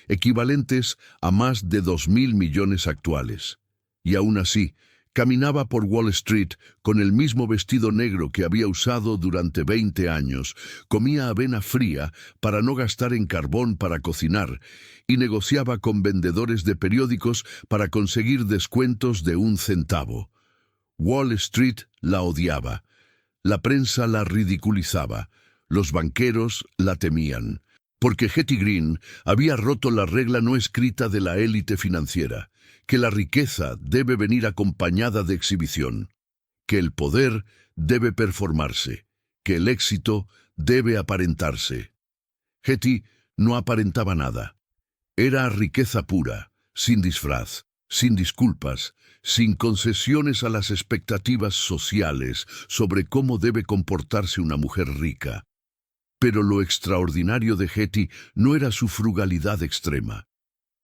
equivalentes a más de 2.000 millones actuales. Y aún así, caminaba por Wall Street con el mismo vestido negro que había usado durante 20 años, comía avena fría para no gastar en carbón para cocinar y negociaba con vendedores de periódicos para conseguir descuentos de 1 centavo. Wall Street la odiaba, la prensa la ridiculizaba, los banqueros la temían, porque Hetty Green había roto la regla no escrita de la élite financiera, que la riqueza debe venir acompañada de exhibición, que el poder debe performarse, que el éxito debe aparentarse. Hetty no aparentaba nada. Era riqueza pura, sin disfraz, sin disculpas, sin concesiones a las expectativas sociales sobre cómo debe comportarse una mujer rica. Pero lo extraordinario de Hetty no era su frugalidad extrema.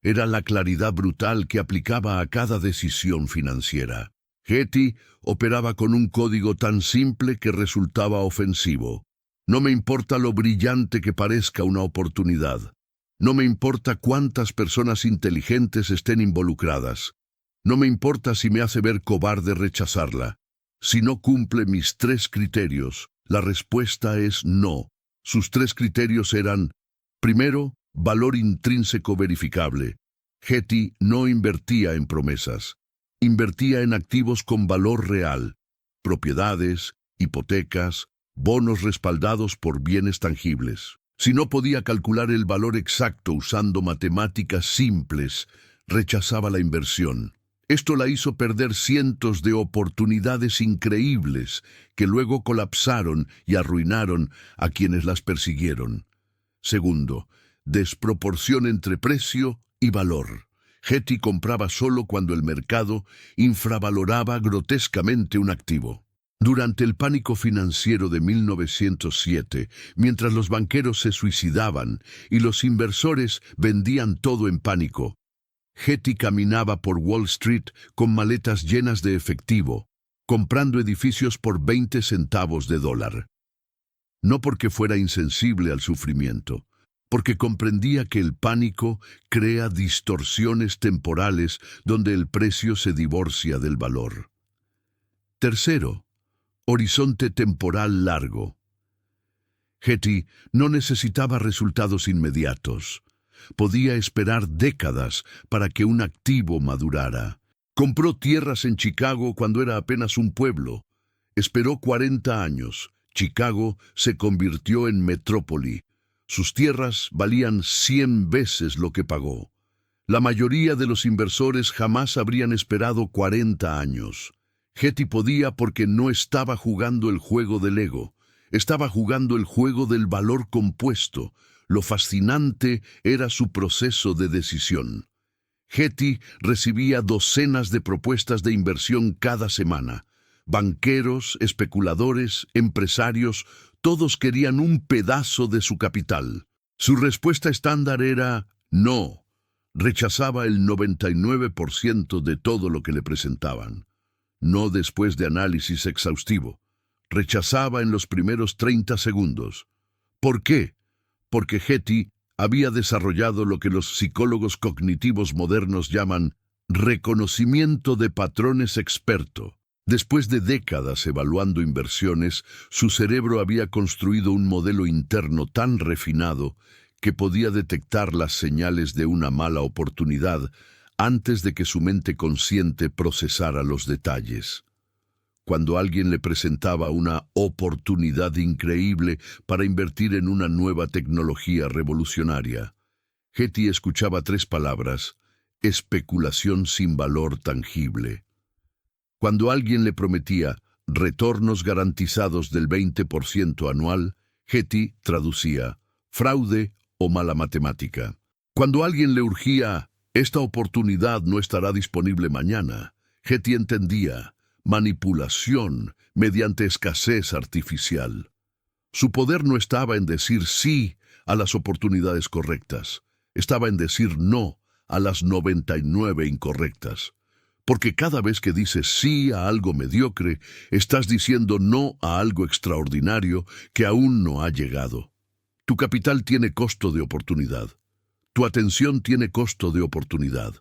Era la claridad brutal que aplicaba a cada decisión financiera. Hetty operaba con un código tan simple que resultaba ofensivo. No me importa lo brillante que parezca una oportunidad. No me importa cuántas personas inteligentes estén involucradas. No me importa si me hace ver cobarde rechazarla. Si no cumple mis 3 criterios, la respuesta es no. Sus 3 criterios eran: primero, valor intrínseco verificable. Hetty no invertía en promesas. Invertía en activos con valor real, propiedades, hipotecas, bonos respaldados por bienes tangibles. Si no podía calcular el valor exacto usando matemáticas simples, rechazaba la inversión. Esto la hizo perder cientos de oportunidades increíbles que luego colapsaron y arruinaron a quienes las persiguieron. Segundo, desproporción entre precio y valor. Hetty compraba solo cuando el mercado infravaloraba grotescamente un activo. Durante el pánico financiero de 1907, mientras los banqueros se suicidaban y los inversores vendían todo en pánico, Hetty caminaba por Wall Street con maletas llenas de efectivo, comprando edificios por 20 centavos de dólar. No porque fuera insensible al sufrimiento, porque comprendía que el pánico crea distorsiones temporales donde el precio se divorcia del valor. Tercero, horizonte temporal largo. Hetty no necesitaba resultados inmediatos. Podía esperar décadas para que un activo madurara. Compró tierras en Chicago cuando era apenas un pueblo. Esperó 40 años. Chicago se convirtió en metrópoli. Sus tierras valían 100 veces lo que pagó. La mayoría de los inversores jamás habrían esperado 40 años. Hetty podía porque no estaba jugando el juego del ego. Estaba jugando el juego del valor compuesto. Lo fascinante era su proceso de decisión. Getty recibía docenas de propuestas de inversión cada semana. Banqueros, especuladores, empresarios, todos querían un pedazo de su capital. Su respuesta estándar era no. Rechazaba el 99% de todo lo que le presentaban. No después de análisis exhaustivo. Rechazaba en los primeros 30 segundos. ¿Por qué? Porque Getty había desarrollado lo que los psicólogos cognitivos modernos llaman reconocimiento de patrones experto. Después de décadas evaluando inversiones, su cerebro había construido un modelo interno tan refinado que podía detectar las señales de una mala oportunidad antes de que su mente consciente procesara los detalles. Cuando alguien le presentaba una oportunidad increíble para invertir en una nueva tecnología revolucionaria, Getty escuchaba 3 palabras: especulación sin valor tangible. Cuando alguien le prometía retornos garantizados del 20% anual, Getty traducía fraude o mala matemática. Cuando alguien le urgía esta oportunidad no estará disponible mañana, Getty entendía manipulación mediante escasez artificial. Su poder no estaba en decir sí a las oportunidades correctas, estaba en decir no a las 99 incorrectas. Porque cada vez que dices sí a algo mediocre, estás diciendo no a algo extraordinario que aún no ha llegado. Tu capital tiene costo de oportunidad. Tu atención tiene costo de oportunidad.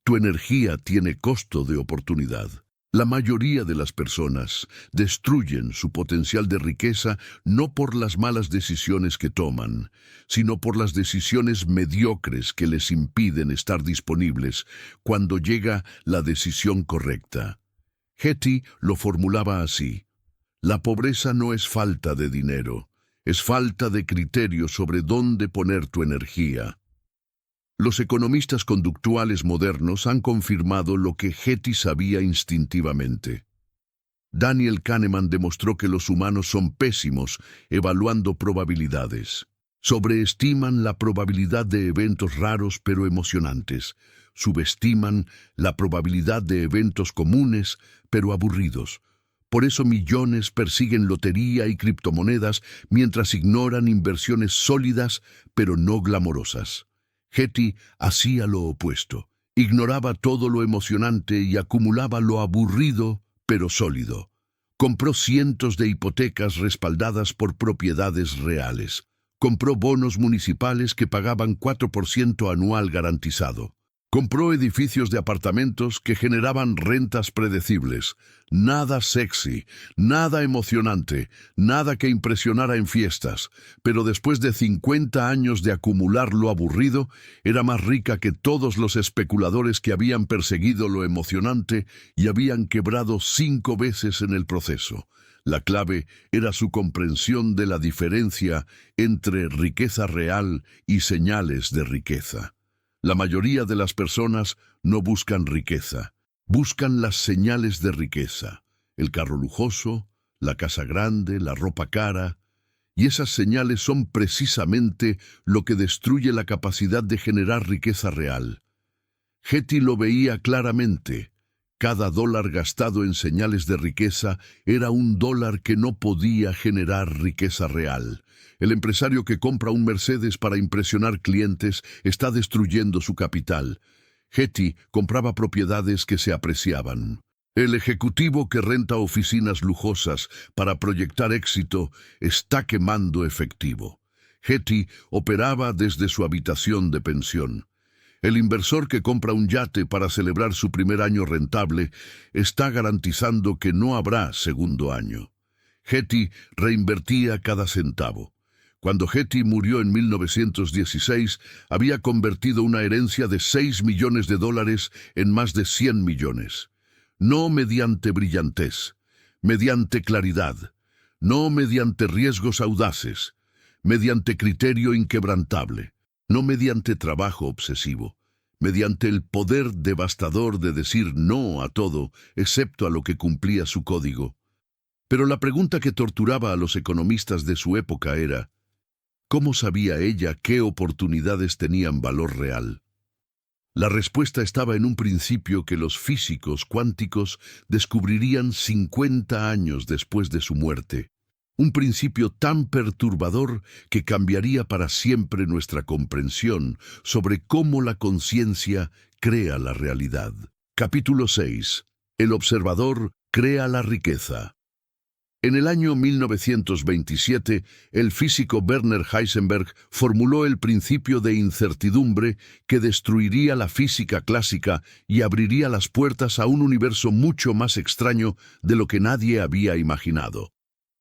Tu energía tiene costo de oportunidad. La mayoría de las personas destruyen su potencial de riqueza no por las malas decisiones que toman, sino por las decisiones mediocres que les impiden estar disponibles cuando llega la decisión correcta. Getty lo formulaba así: la pobreza no es falta de dinero, es falta de criterio sobre dónde poner tu energía. Los economistas conductuales modernos han confirmado lo que Getty sabía instintivamente. Daniel Kahneman demostró que los humanos son pésimos evaluando probabilidades. Sobreestiman la probabilidad de eventos raros pero emocionantes. Subestiman la probabilidad de eventos comunes pero aburridos. Por eso millones persiguen lotería y criptomonedas mientras ignoran inversiones sólidas pero no glamorosas. Getty hacía lo opuesto. Ignoraba todo lo emocionante y acumulaba lo aburrido, pero sólido. Compró cientos de hipotecas respaldadas por propiedades reales. Compró bonos municipales que pagaban 4% anual garantizado. Compró edificios de apartamentos que generaban rentas predecibles. Nada sexy, nada emocionante, nada que impresionara en fiestas. Pero después de 50 años de acumular lo aburrido, era más rica que todos los especuladores que habían perseguido lo emocionante y habían quebrado 5 veces en el proceso. La clave era su comprensión de la diferencia entre riqueza real y señales de riqueza. La mayoría de las personas no buscan riqueza, buscan las señales de riqueza: el carro lujoso, la casa grande, la ropa cara, y esas señales son precisamente lo que destruye la capacidad de generar riqueza real. Getty lo veía claramente. Cada dólar gastado en señales de riqueza era un dólar que no podía generar riqueza real. El empresario que compra un Mercedes para impresionar clientes está destruyendo su capital. Getty compraba propiedades que se apreciaban. El ejecutivo que renta oficinas lujosas para proyectar éxito está quemando efectivo. Getty operaba desde su habitación de pensión. El inversor que compra un yate para celebrar su primer año rentable está garantizando que no habrá segundo año. Getty reinvertía cada centavo. Cuando Getty murió en 1916, había convertido una herencia de $6 millones en más de 100 millones. No mediante brillantez, mediante claridad, no mediante riesgos audaces, mediante criterio inquebrantable, no mediante trabajo obsesivo, mediante el poder devastador de decir no a todo, excepto a lo que cumplía su código. Pero la pregunta que torturaba a los economistas de su época era: ¿cómo sabía ella qué oportunidades tenían valor real? La respuesta estaba en un principio que los físicos cuánticos descubrirían 50 años después de su muerte. Un principio tan perturbador que cambiaría para siempre nuestra comprensión sobre cómo la conciencia crea la realidad. Capítulo 6. El observador crea la riqueza. En el año 1927, el físico Werner Heisenberg formuló el principio de incertidumbre que destruiría la física clásica y abriría las puertas a un universo mucho más extraño de lo que nadie había imaginado.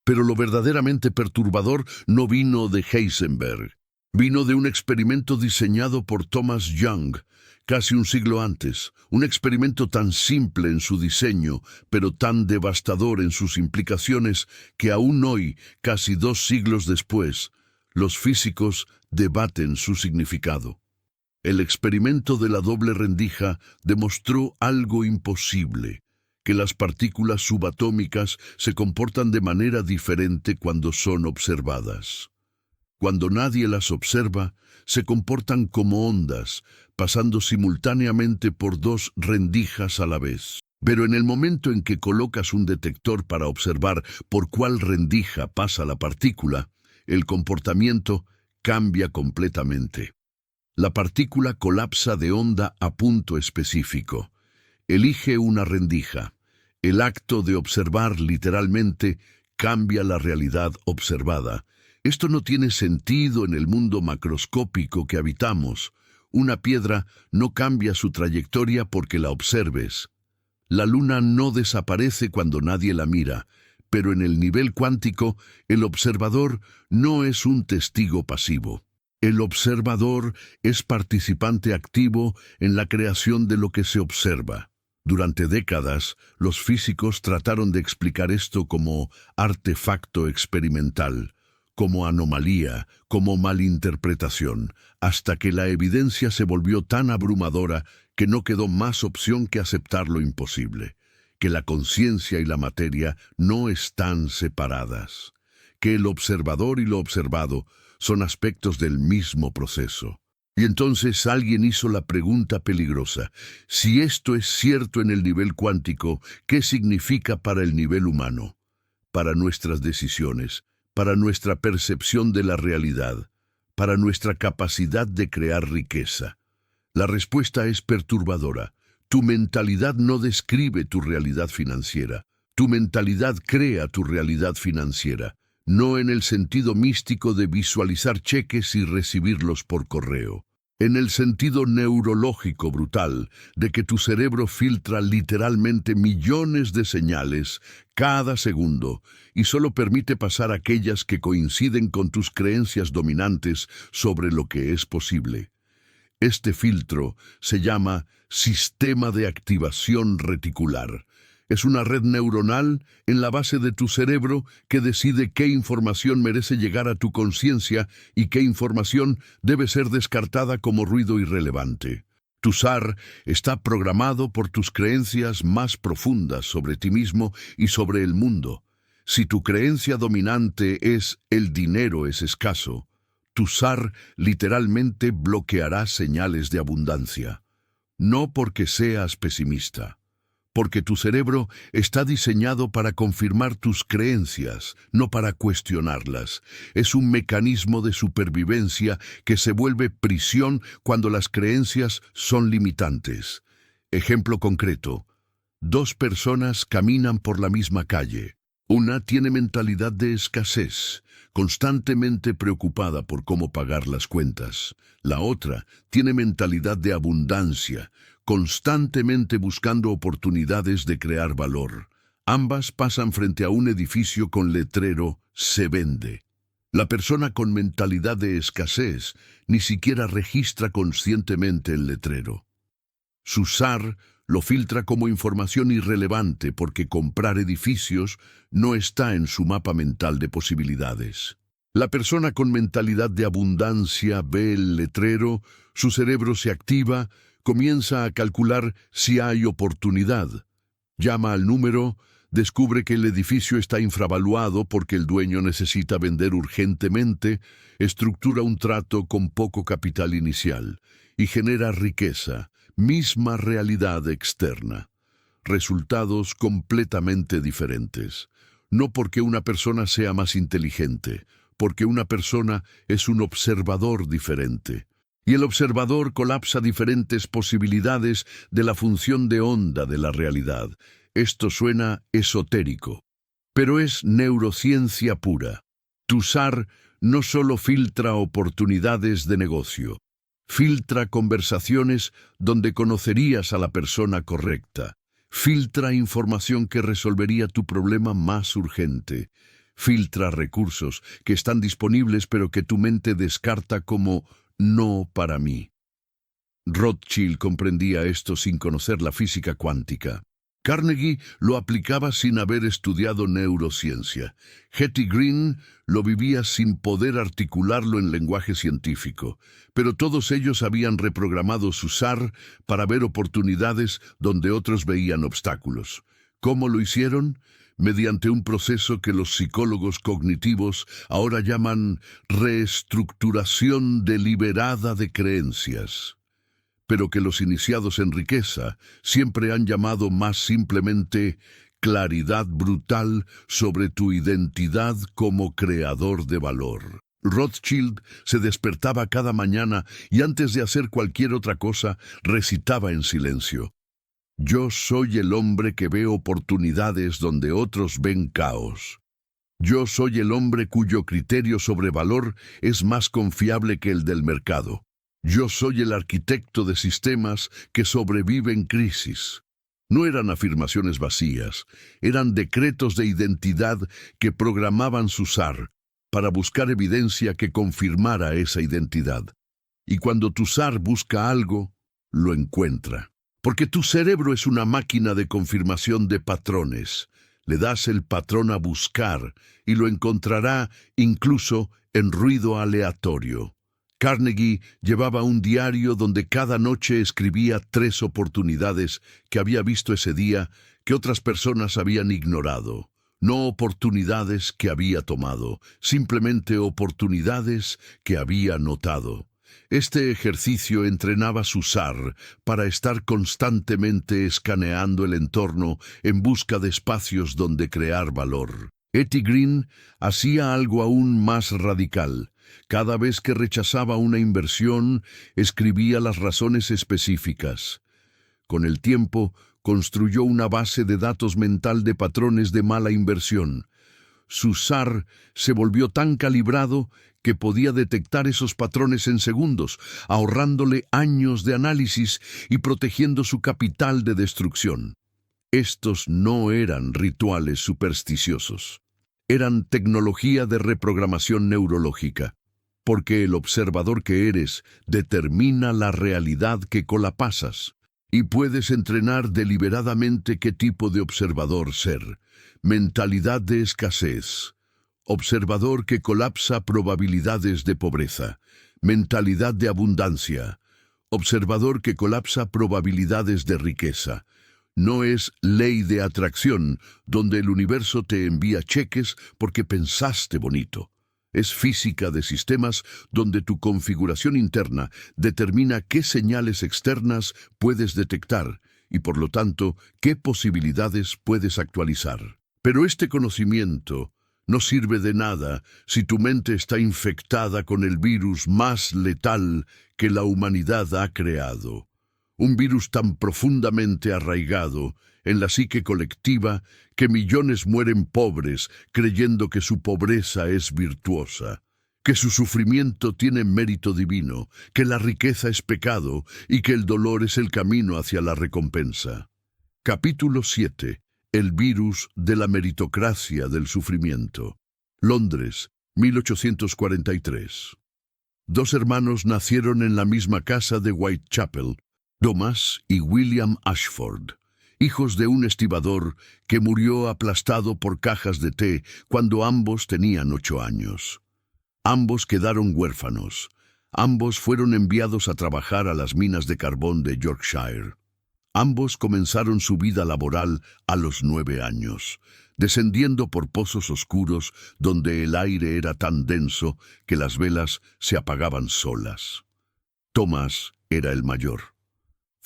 Pero lo verdaderamente perturbador no vino de Heisenberg. Vino de un experimento diseñado por Thomas Young, casi un siglo antes, un experimento tan simple en su diseño, pero tan devastador en sus implicaciones, que aún hoy, casi 2 siglos después, los físicos debaten su significado. El experimento de la doble rendija demostró algo imposible, que las partículas subatómicas se comportan de manera diferente cuando son observadas. Cuando nadie las observa, se comportan como ondas, pasando simultáneamente por 2 rendijas a la vez. Pero en el momento en que colocas un detector para observar por cuál rendija pasa la partícula, el comportamiento cambia completamente. La partícula colapsa de onda a punto específico. Elige una rendija. El acto de observar literalmente cambia la realidad observada. Esto no tiene sentido en el mundo macroscópico que habitamos. Una piedra no cambia su trayectoria porque la observes. La luna no desaparece cuando nadie la mira, pero en el nivel cuántico, el observador no es un testigo pasivo. El observador es participante activo en la creación de lo que se observa. Durante décadas, los físicos trataron de explicar esto como artefacto experimental, como anomalía, como malinterpretación, hasta que la evidencia se volvió tan abrumadora que no quedó más opción que aceptar lo imposible, que la conciencia y la materia no están separadas, que el observador y lo observado son aspectos del mismo proceso. Y entonces alguien hizo la pregunta peligrosa: si esto es cierto en el nivel cuántico, ¿qué significa para el nivel humano? Para nuestras decisiones, para nuestra percepción de la realidad, para nuestra capacidad de crear riqueza. La respuesta es perturbadora. Tu mentalidad no describe tu realidad financiera. Tu mentalidad crea tu realidad financiera, no en el sentido místico de visualizar cheques y recibirlos por correo. En el sentido neurológico brutal de que tu cerebro filtra literalmente millones de señales cada segundo y solo permite pasar aquellas que coinciden con tus creencias dominantes sobre lo que es posible. Este filtro se llama sistema de activación reticular. Es una red neuronal en la base de tu cerebro que decide qué información merece llegar a tu conciencia y qué información debe ser descartada como ruido irrelevante. Tu SAR está programado por tus creencias más profundas sobre ti mismo y sobre el mundo. Si tu creencia dominante es el dinero es escaso, tu SAR literalmente bloqueará señales de abundancia. No porque seas pesimista, porque tu cerebro está diseñado para confirmar tus creencias, no para cuestionarlas. Es un mecanismo de supervivencia que se vuelve prisión cuando las creencias son limitantes. Ejemplo concreto: 2 personas caminan por la misma calle. Una tiene mentalidad de escasez, constantemente preocupada por cómo pagar las cuentas. La otra tiene mentalidad de abundancia, constantemente buscando oportunidades de crear valor. Ambas pasan frente a un edificio con letrero "Se vende". La persona con mentalidad de escasez ni siquiera registra conscientemente el letrero. Su SAR lo filtra como información irrelevante porque comprar edificios no está en su mapa mental de posibilidades. La persona con mentalidad de abundancia ve el letrero, su cerebro se activa, comienza a calcular si hay oportunidad. Llama al número, descubre que el edificio está infravaluado porque el dueño necesita vender urgentemente, estructura un trato con poco capital inicial y genera riqueza, misma realidad externa. Resultados completamente diferentes. No porque una persona sea más inteligente, porque una persona es un observador diferente. Y el observador colapsa diferentes posibilidades de la función de onda de la realidad. Esto suena esotérico, pero es neurociencia pura. Tu SAR no solo filtra oportunidades de negocio, filtra conversaciones donde conocerías a la persona correcta. Filtra información que resolvería tu problema más urgente. Filtra recursos que están disponibles pero que tu mente descarta como no para mí. Rothschild comprendía esto sin conocer la física cuántica. Carnegie lo aplicaba sin haber estudiado neurociencia. Hetty Green lo vivía sin poder articularlo en lenguaje científico, pero todos ellos habían reprogramado su SAR para ver oportunidades donde otros veían obstáculos. ¿Cómo lo hicieron? Mediante un proceso que los psicólogos cognitivos ahora llaman reestructuración deliberada de creencias, pero que los iniciados en riqueza siempre han llamado más simplemente claridad brutal sobre tu identidad como creador de valor. Rothschild se despertaba cada mañana y antes de hacer cualquier otra cosa recitaba en silencio: yo soy el hombre que ve oportunidades donde otros ven caos. Yo soy el hombre cuyo criterio sobre valor es más confiable que el del mercado. Yo soy el arquitecto de sistemas que sobreviven crisis. No eran afirmaciones vacías, eran decretos de identidad que programaban su SAR para buscar evidencia que confirmara esa identidad. Y cuando tu SAR busca algo, lo encuentra. Porque tu cerebro es una máquina de confirmación de patrones. Le das el patrón a buscar y lo encontrará incluso en ruido aleatorio. Carnegie llevaba un diario donde cada noche escribía 3 oportunidades que había visto ese día que otras personas habían ignorado. No oportunidades que había tomado, simplemente oportunidades que había notado. Este ejercicio entrenaba su SAR para estar constantemente escaneando el entorno en busca de espacios donde crear valor. Hetty Green hacía algo aún más radical. Cada vez que rechazaba una inversión, escribía las razones específicas. Con el tiempo, construyó una base de datos mental de patrones de mala inversión. Su SAR se volvió tan calibrado que podía detectar esos patrones en segundos, ahorrándole años de análisis y protegiendo su capital de destrucción. Estos no eran rituales supersticiosos. Eran tecnología de reprogramación neurológica, porque el observador que eres determina la realidad que colapsas, y puedes entrenar deliberadamente qué tipo de observador ser. Mentalidad de escasez. Observador que colapsa probabilidades de pobreza. Mentalidad de abundancia. Observador que colapsa probabilidades de riqueza. No es ley de atracción, donde el universo te envía cheques porque pensaste bonito. Es física de sistemas donde tu configuración interna determina qué señales externas puedes detectar y, por lo tanto, qué posibilidades puedes actualizar. Pero este conocimiento no sirve de nada si tu mente está infectada con el virus más letal que la humanidad ha creado. Un virus tan profundamente arraigado en la psique colectiva que millones mueren pobres creyendo que su pobreza es virtuosa, que su sufrimiento tiene mérito divino, que la riqueza es pecado y que el dolor es el camino hacia la recompensa. Capítulo 7. El virus de la meritocracia del sufrimiento. Londres, 1843. 2 hermanos nacieron en la misma casa de Whitechapel, Thomas y William Ashford, hijos de un estibador que murió aplastado por cajas de té cuando ambos tenían 8 años. Ambos quedaron huérfanos. Ambos fueron enviados a trabajar a las minas de carbón de Yorkshire. Ambos comenzaron su vida laboral a los 9 años, descendiendo por pozos oscuros donde el aire era tan denso que las velas se apagaban solas. Thomas era el mayor.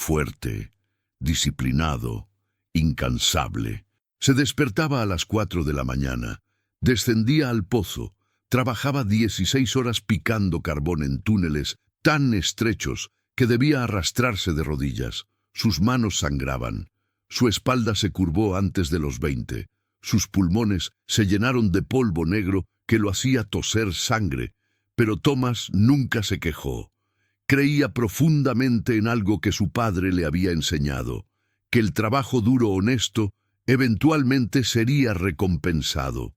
fuerte, disciplinado, incansable. Se despertaba a las 4 de la mañana, descendía al pozo, trabajaba 16 horas picando carbón en túneles tan estrechos que debía arrastrarse de rodillas. Sus manos sangraban, su espalda se curvó antes de los 20, sus pulmones se llenaron de polvo negro que lo hacía toser sangre, pero Thomas nunca se quejó. Creía profundamente en algo que su padre le había enseñado, que el trabajo duro honesto eventualmente sería recompensado,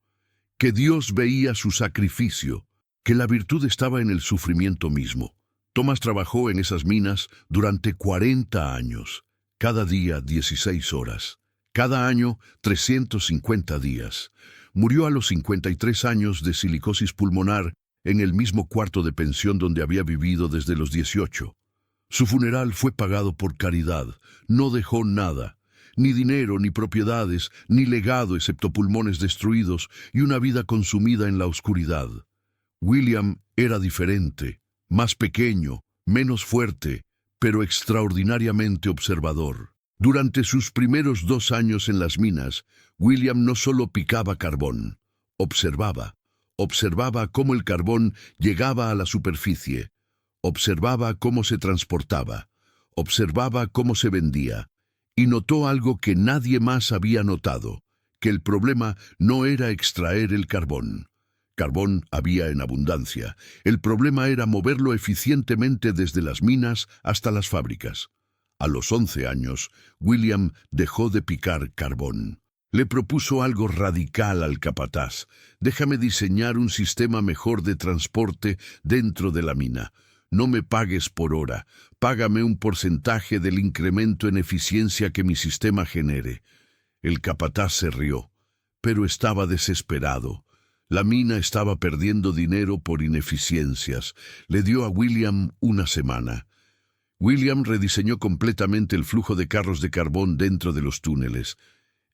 que Dios veía su sacrificio, que la virtud estaba en el sufrimiento mismo. Thomas trabajó en esas minas durante 40 años, cada día 16 horas, cada año 350 días. Murió a los 53 años de silicosis pulmonar en el mismo cuarto de pensión donde había vivido desde los 18. Su funeral fue pagado por caridad, no dejó nada, ni dinero, ni propiedades, ni legado excepto pulmones destruidos y una vida consumida en la oscuridad. William era diferente, más pequeño, menos fuerte, pero extraordinariamente observador. Durante sus primeros 2 años en las minas, William no solo picaba carbón, observaba cómo el carbón llegaba a la superficie, observaba cómo se transportaba, observaba cómo se vendía, y notó algo que nadie más había notado, que el problema no era extraer el carbón. Carbón había en abundancia. El problema era moverlo eficientemente desde las minas hasta las fábricas. A los 11 años, William dejó de picar carbón. Le propuso algo radical al capataz. Déjame diseñar un sistema mejor de transporte dentro de la mina. No me pagues por hora, págame un porcentaje del incremento en eficiencia que mi sistema genere. El capataz se rió, pero estaba desesperado. La mina estaba perdiendo dinero por ineficiencias. Le dio a William una semana. William rediseñó completamente el flujo de carros de carbón dentro de los túneles.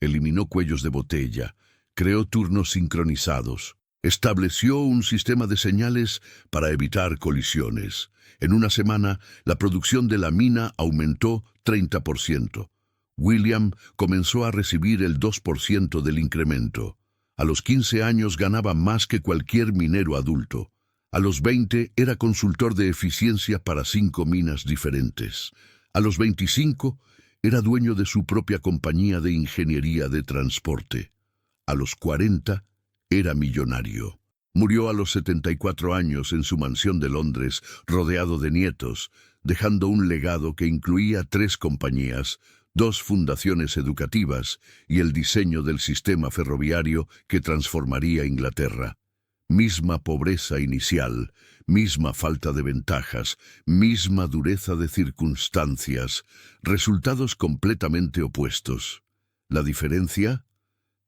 Eliminó cuellos de botella, creó turnos sincronizados, estableció un sistema de señales para evitar colisiones. En una semana, la producción de la mina aumentó 30%. William comenzó a recibir el 2% del incremento. A los 15 años ganaba más que cualquier minero adulto. A los 20 era consultor de eficiencia para 5 minas diferentes. A los 25 era dueño de su propia compañía de ingeniería de transporte. A los 40 era millonario. Murió a los 74 años en su mansión de Londres, rodeado de nietos, dejando un legado que incluía 3 compañías, 2 fundaciones educativas y el diseño del sistema ferroviario que transformaría Inglaterra. Misma pobreza inicial, misma falta de ventajas, misma dureza de circunstancias, resultados completamente opuestos. ¿La diferencia?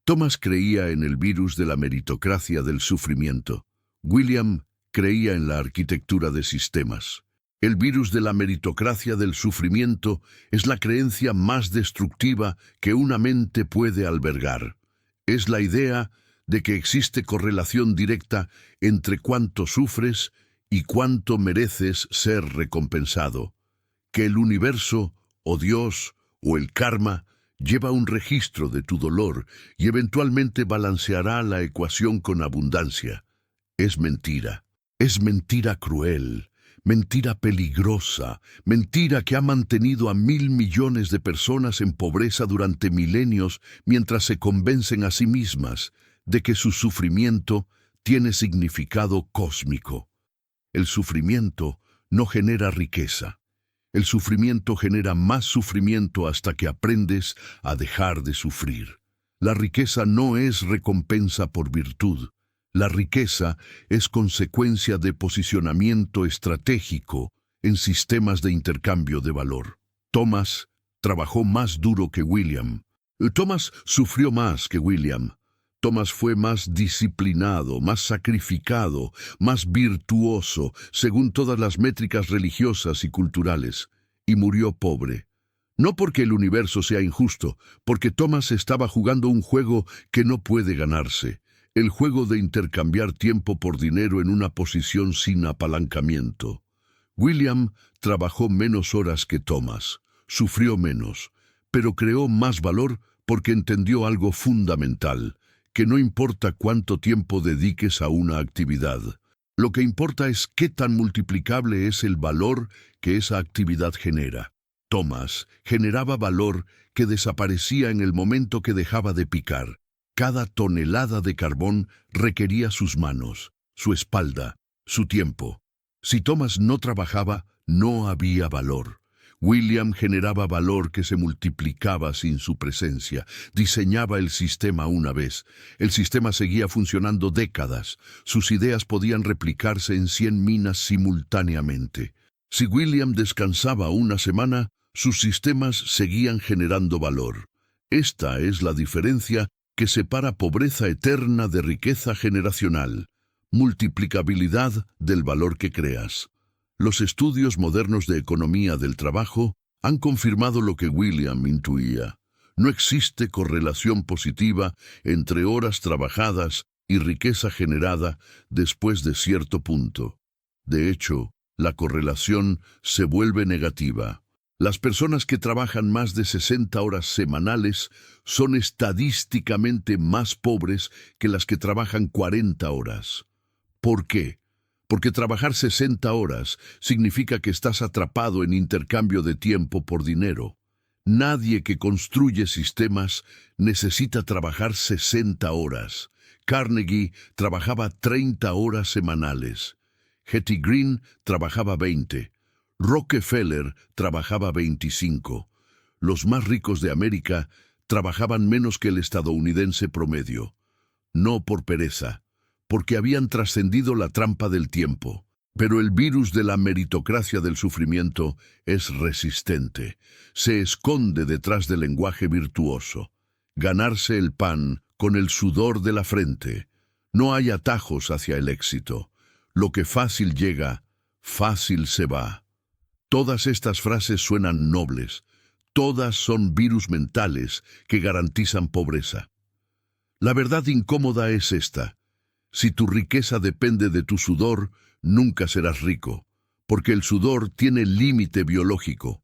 Thomas creía en el virus de la meritocracia del sufrimiento. William creía en la arquitectura de sistemas. El virus de la meritocracia del sufrimiento es la creencia más destructiva que una mente puede albergar. Es la idea de que existe correlación directa entre cuánto sufres y cuánto mereces ser recompensado, que el universo, o Dios, o el karma, lleva un registro de tu dolor y eventualmente balanceará la ecuación con abundancia. Es mentira cruel, mentira peligrosa, mentira que ha mantenido a 1.000 millones de personas en pobreza durante milenios mientras se convencen a sí mismas de que su sufrimiento tiene significado cósmico. El sufrimiento no genera riqueza. El sufrimiento genera más sufrimiento hasta que aprendes a dejar de sufrir. La riqueza no es recompensa por virtud. La riqueza es consecuencia de posicionamiento estratégico en sistemas de intercambio de valor. Thomas trabajó más duro que William. Thomas sufrió más que William. Thomas fue más disciplinado, más sacrificado, más virtuoso, según todas las métricas religiosas y culturales, y murió pobre. No porque el universo sea injusto, porque Thomas estaba jugando un juego que no puede ganarse, el juego de intercambiar tiempo por dinero en una posición sin apalancamiento. William trabajó menos horas que Thomas. sufrió menos, pero creó más valor porque entendió algo fundamental, que no importa cuánto tiempo dediques a una actividad. Lo que importa es qué tan multiplicable es el valor que esa actividad genera. Thomas generaba valor que desaparecía en el momento que dejaba de picar. Cada tonelada de carbón requería sus manos, su espalda, su tiempo. Si Thomas no trabajaba, no había valor. William generaba valor que se multiplicaba sin su presencia. Diseñaba el sistema una vez. El sistema seguía funcionando décadas. Sus ideas podían replicarse en 100 minas simultáneamente. Si William descansaba una semana, sus sistemas seguían generando valor. Esta es la diferencia que separa pobreza eterna de riqueza generacional. Multiplicabilidad del valor que creas. Los estudios modernos de economía del trabajo han confirmado lo que William intuía. No existe correlación positiva entre horas trabajadas y riqueza generada después de cierto punto. De hecho, la correlación se vuelve negativa. Las personas que trabajan más de 60 horas semanales son estadísticamente más pobres que las que trabajan 40 horas. ¿Por qué? Porque trabajar 60 horas significa que estás atrapado en intercambio de tiempo por dinero. Nadie que construye sistemas necesita trabajar 60 horas. Carnegie trabajaba 30 horas semanales. Hetty Green trabajaba 20. Rockefeller trabajaba 25. Los más ricos de América trabajaban menos que el estadounidense promedio. No por pereza, porque habían trascendido la trampa del tiempo. Pero el virus de la meritocracia del sufrimiento es resistente. Se esconde detrás del lenguaje virtuoso. Ganarse el pan con el sudor de la frente. No hay atajos hacia el éxito. Lo que fácil llega, fácil se va. Todas estas frases suenan nobles. Todas son virus mentales que garantizan pobreza. La verdad incómoda es esta. Si tu riqueza depende de tu sudor, nunca serás rico, porque el sudor tiene límite biológico.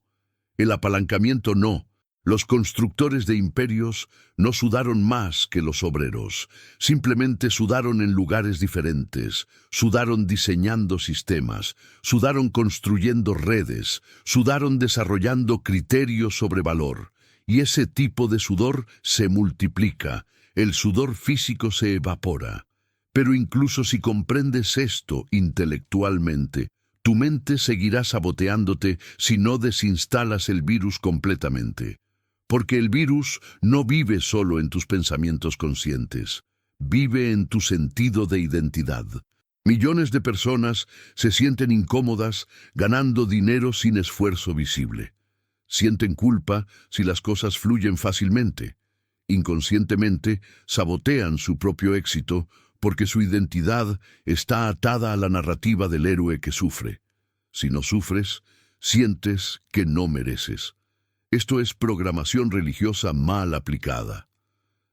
El apalancamiento no. Los constructores de imperios no sudaron más que los obreros. Simplemente sudaron en lugares diferentes. Sudaron diseñando sistemas. Sudaron construyendo redes. Sudaron desarrollando criterios sobre valor. Y ese tipo de sudor se multiplica. El sudor físico se evapora. Pero incluso si comprendes esto intelectualmente, tu mente seguirá saboteándote si no desinstalas el virus completamente. Porque el virus no vive solo en tus pensamientos conscientes, vive en tu sentido de identidad. Millones de personas se sienten incómodas ganando dinero sin esfuerzo visible. Sienten culpa si las cosas fluyen fácilmente. Inconscientemente sabotean su propio éxito porque su identidad está atada a la narrativa del héroe que sufre. Si no sufres, sientes que no mereces. Esto es programación religiosa mal aplicada.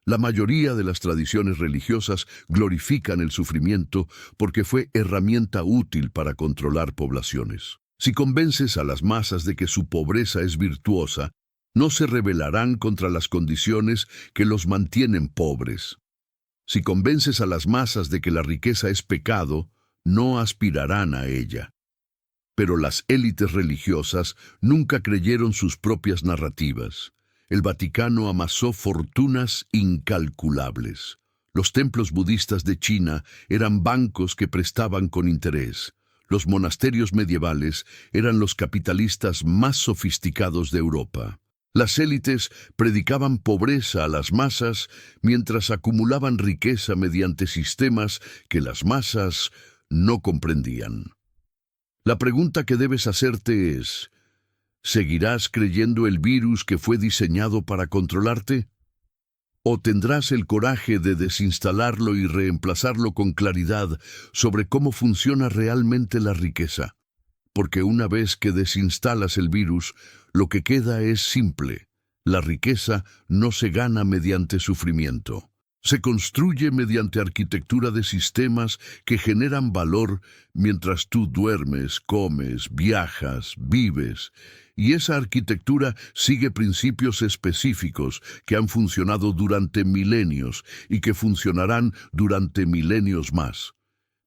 La mayoría de las tradiciones religiosas glorifican el sufrimiento porque fue herramienta útil para controlar poblaciones. Si convences a las masas de que su pobreza es virtuosa, no se rebelarán contra las condiciones que los mantienen pobres. Si convences a las masas de que la riqueza es pecado, no aspirarán a ella. Pero las élites religiosas nunca creyeron sus propias narrativas. El Vaticano amasó fortunas incalculables. Los templos budistas de China eran bancos que prestaban con interés. Los monasterios medievales eran los capitalistas más sofisticados de Europa. Las élites predicaban pobreza a las masas mientras acumulaban riqueza mediante sistemas que las masas no comprendían. La pregunta que debes hacerte es, ¿seguirás creyendo el virus que fue diseñado para controlarte? ¿O tendrás el coraje de desinstalarlo y reemplazarlo con claridad sobre cómo funciona realmente la riqueza? Porque una vez que desinstalas el virus, lo que queda es simple. La riqueza no se gana mediante sufrimiento. Se construye mediante arquitectura de sistemas que generan valor mientras tú duermes, comes, viajas, vives. Y esa arquitectura sigue principios específicos que han funcionado durante milenios y que funcionarán durante milenios más.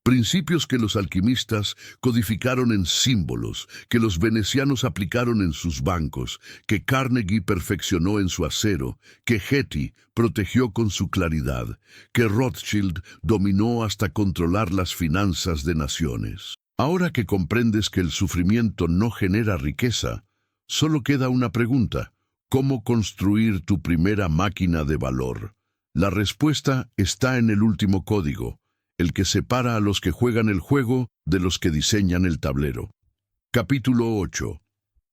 Principios que los alquimistas codificaron en símbolos, que los venecianos aplicaron en sus bancos, que Carnegie perfeccionó en su acero, que Getty protegió con su claridad, que Rothschild dominó hasta controlar las finanzas de naciones. Ahora que comprendes que el sufrimiento no genera riqueza, solo queda una pregunta: ¿cómo construir tu primera máquina de valor? La respuesta está en el último código, el que separa a los que juegan el juego de los que diseñan el tablero. Capítulo 8.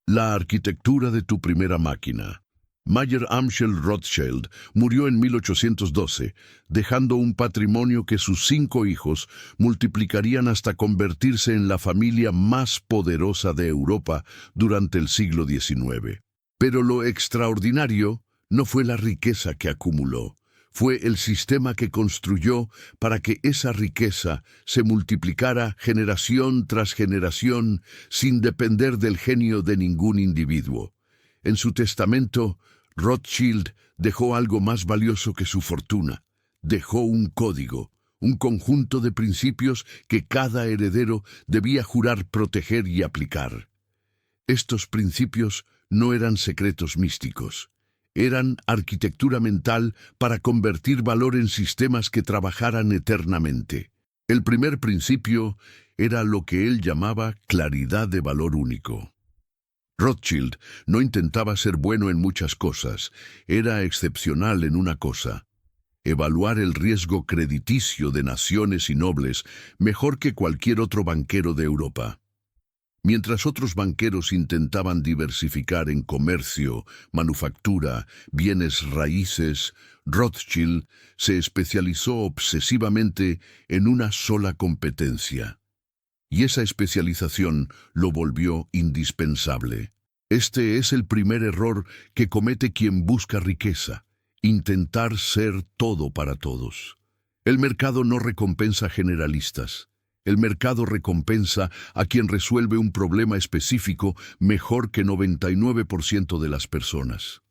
La arquitectura de tu primera máquina. Mayer Amschel Rothschild murió en 1812, dejando un patrimonio que sus 5 hijos multiplicarían hasta convertirse en la familia más poderosa de Europa durante el siglo XIX. Pero lo extraordinario no fue la riqueza que acumuló. Fue el sistema que construyó para que esa riqueza se multiplicara generación tras generación sin depender del genio de ningún individuo. En su testamento, Rothschild dejó algo más valioso que su fortuna. Dejó un código, un conjunto de principios que cada heredero debía jurar proteger y aplicar. Estos principios no eran secretos místicos. Eran arquitectura mental para convertir valor en sistemas que trabajaran eternamente. El primer principio era lo que él llamaba claridad de valor único. Rothschild no intentaba ser bueno en muchas cosas, era excepcional en una cosa: evaluar el riesgo crediticio de naciones y nobles mejor que cualquier otro banquero de Europa. Mientras otros banqueros intentaban diversificar en comercio, manufactura, bienes raíces, Rothschild se especializó obsesivamente en una sola competencia. Y esa especialización lo volvió indispensable. Este es el primer error que comete quien busca riqueza: intentar ser todo para todos. El mercado no recompensa generalistas. El mercado recompensa a quien resuelve un problema específico mejor que 99% de las personas.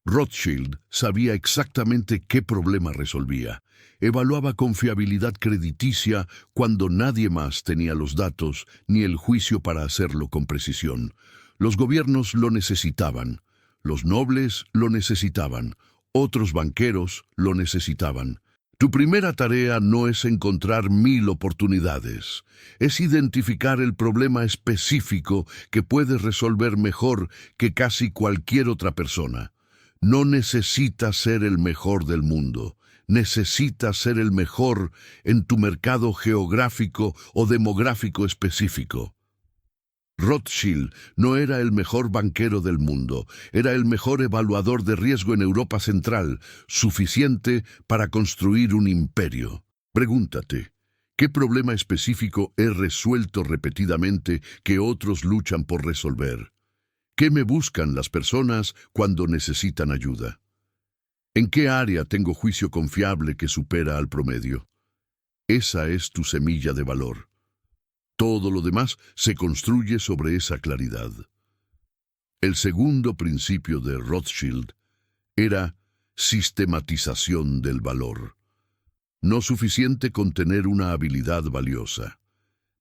Rothschild sabía exactamente qué problema resolvía. Evaluaba con fiabilidad crediticia cuando nadie más tenía los datos ni el juicio para hacerlo con precisión. Los gobiernos lo necesitaban, los nobles lo necesitaban, otros banqueros lo necesitaban. Tu primera tarea no es encontrar 1000 oportunidades, es identificar el problema específico que puedes resolver mejor que casi cualquier otra persona. No necesitas ser el mejor del mundo, necesitas ser el mejor en tu mercado geográfico o demográfico específico. Rothschild no era el mejor banquero del mundo, era el mejor evaluador de riesgo en Europa Central, suficiente para construir un imperio. Pregúntate: ¿qué problema específico he resuelto repetidamente que otros luchan por resolver? ¿Qué me buscan las personas cuando necesitan ayuda? ¿En qué área tengo juicio confiable que supera al promedio? Esa es tu semilla de valor. Todo lo demás se construye sobre esa claridad. El segundo principio de Rothschild era sistematización del valor. No suficiente con tener una habilidad valiosa.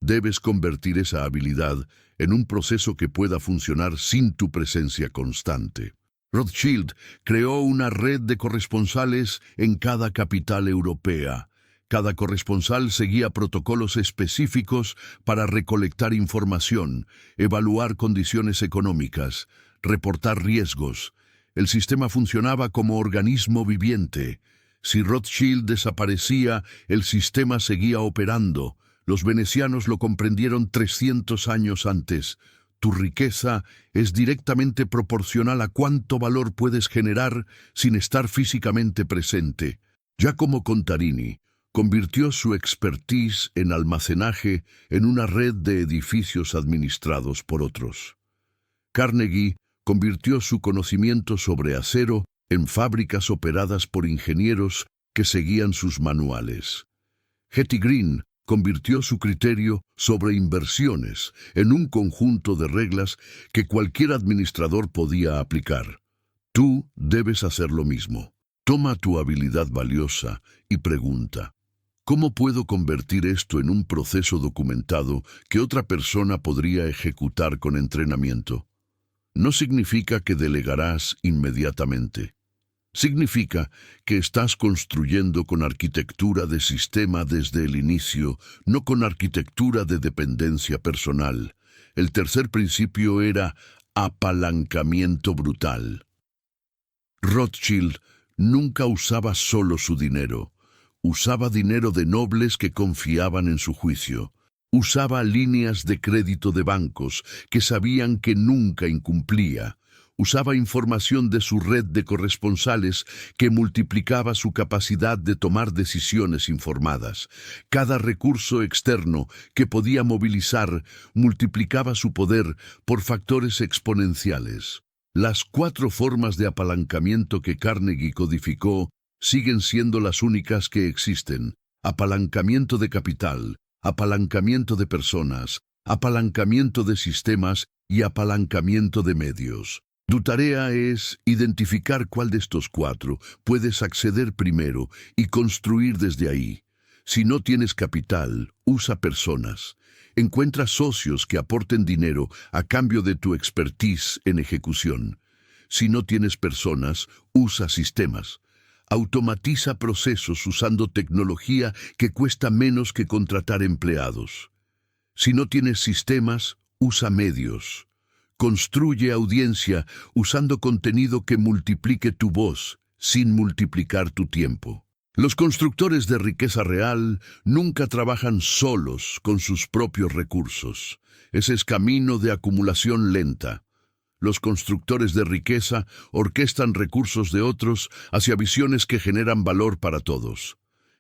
Debes convertir esa habilidad en un proceso que pueda funcionar sin tu presencia constante. Rothschild creó una red de corresponsales en cada capital europea. Cada corresponsal seguía protocolos específicos para recolectar información, evaluar condiciones económicas, reportar riesgos. El sistema funcionaba como organismo viviente. Si Rothschild desaparecía, el sistema seguía operando. Los venecianos lo comprendieron 300 años antes. Tu riqueza es directamente proporcional a cuánto valor puedes generar sin estar físicamente presente. Giacomo Contarini convirtió su expertise en almacenaje en una red de edificios administrados por otros. Carnegie convirtió su conocimiento sobre acero en fábricas operadas por ingenieros que seguían sus manuales. Hetty Green convirtió su criterio sobre inversiones en un conjunto de reglas que cualquier administrador podía aplicar. Tú debes hacer lo mismo. Toma tu habilidad valiosa y pregunta: ¿cómo puedo convertir esto en un proceso documentado que otra persona podría ejecutar con entrenamiento? No significa que delegarás inmediatamente. Significa que estás construyendo con arquitectura de sistema desde el inicio, no con arquitectura de dependencia personal. El tercer principio era apalancamiento brutal. Rothschild nunca usaba solo su dinero. Usaba dinero de nobles que confiaban en su juicio. Usaba líneas de crédito de bancos que sabían que nunca incumplía. Usaba información de su red de corresponsales que multiplicaba su capacidad de tomar decisiones informadas. Cada recurso externo que podía movilizar multiplicaba su poder por factores exponenciales. Las 4 formas de apalancamiento que Carnegie codificó siguen siendo las únicas que existen: apalancamiento de capital, apalancamiento de personas, apalancamiento de sistemas y apalancamiento de medios. Tu tarea es identificar cuál de estos 4 puedes acceder primero y construir desde ahí. Si no tienes capital, usa personas. Encuentra socios que aporten dinero a cambio de tu expertise en ejecución. Si no tienes personas, usa sistemas. Automatiza procesos usando tecnología que cuesta menos que contratar empleados. Si no tienes sistemas, usa medios. Construye audiencia usando contenido que multiplique tu voz, sin multiplicar tu tiempo. Los constructores de riqueza real nunca trabajan solos con sus propios recursos. Ese es camino de acumulación lenta. Los constructores de riqueza orquestan recursos de otros hacia visiones que generan valor para todos.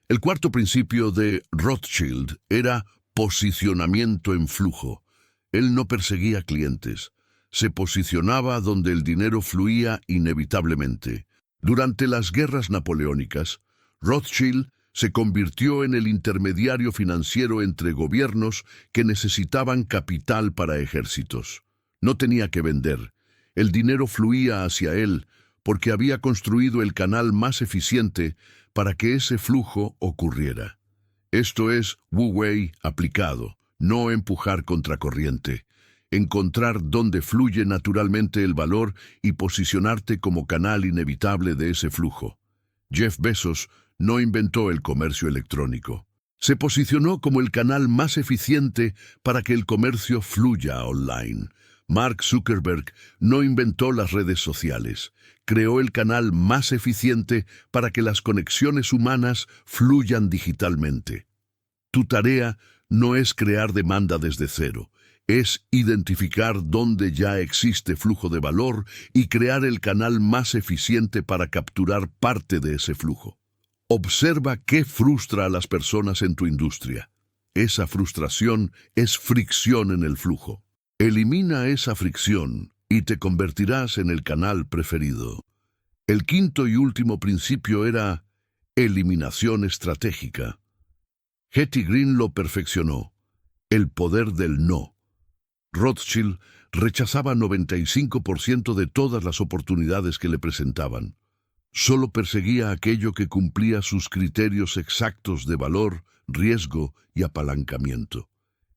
El cuarto principio de Rothschild era posicionamiento en flujo. Él no perseguía clientes. Se posicionaba donde el dinero fluía inevitablemente. Durante las guerras napoleónicas, Rothschild se convirtió en el intermediario financiero entre gobiernos que necesitaban capital para ejércitos. No tenía que vender. El dinero fluía hacia él porque había construido el canal más eficiente para que ese flujo ocurriera. Esto es Wu Wei aplicado, no empujar contracorriente. Encontrar dónde fluye naturalmente el valor y posicionarte como canal inevitable de ese flujo. Jeff Bezos no inventó el comercio electrónico. Se posicionó como el canal más eficiente para que el comercio fluya online. Mark Zuckerberg no inventó las redes sociales. Creó el canal más eficiente para que las conexiones humanas fluyan digitalmente. Tu tarea no es crear demanda desde cero. Es identificar dónde ya existe flujo de valor y crear el canal más eficiente para capturar parte de ese flujo. Observa qué frustra a las personas en tu industria. Esa frustración es fricción en el flujo. Elimina esa fricción y te convertirás en el canal preferido. El quinto y último principio era eliminación estratégica. Hetty Green lo perfeccionó. El poder del no. Rothschild rechazaba 95% de todas las oportunidades que le presentaban. Solo perseguía aquello que cumplía sus criterios exactos de valor, riesgo y apalancamiento.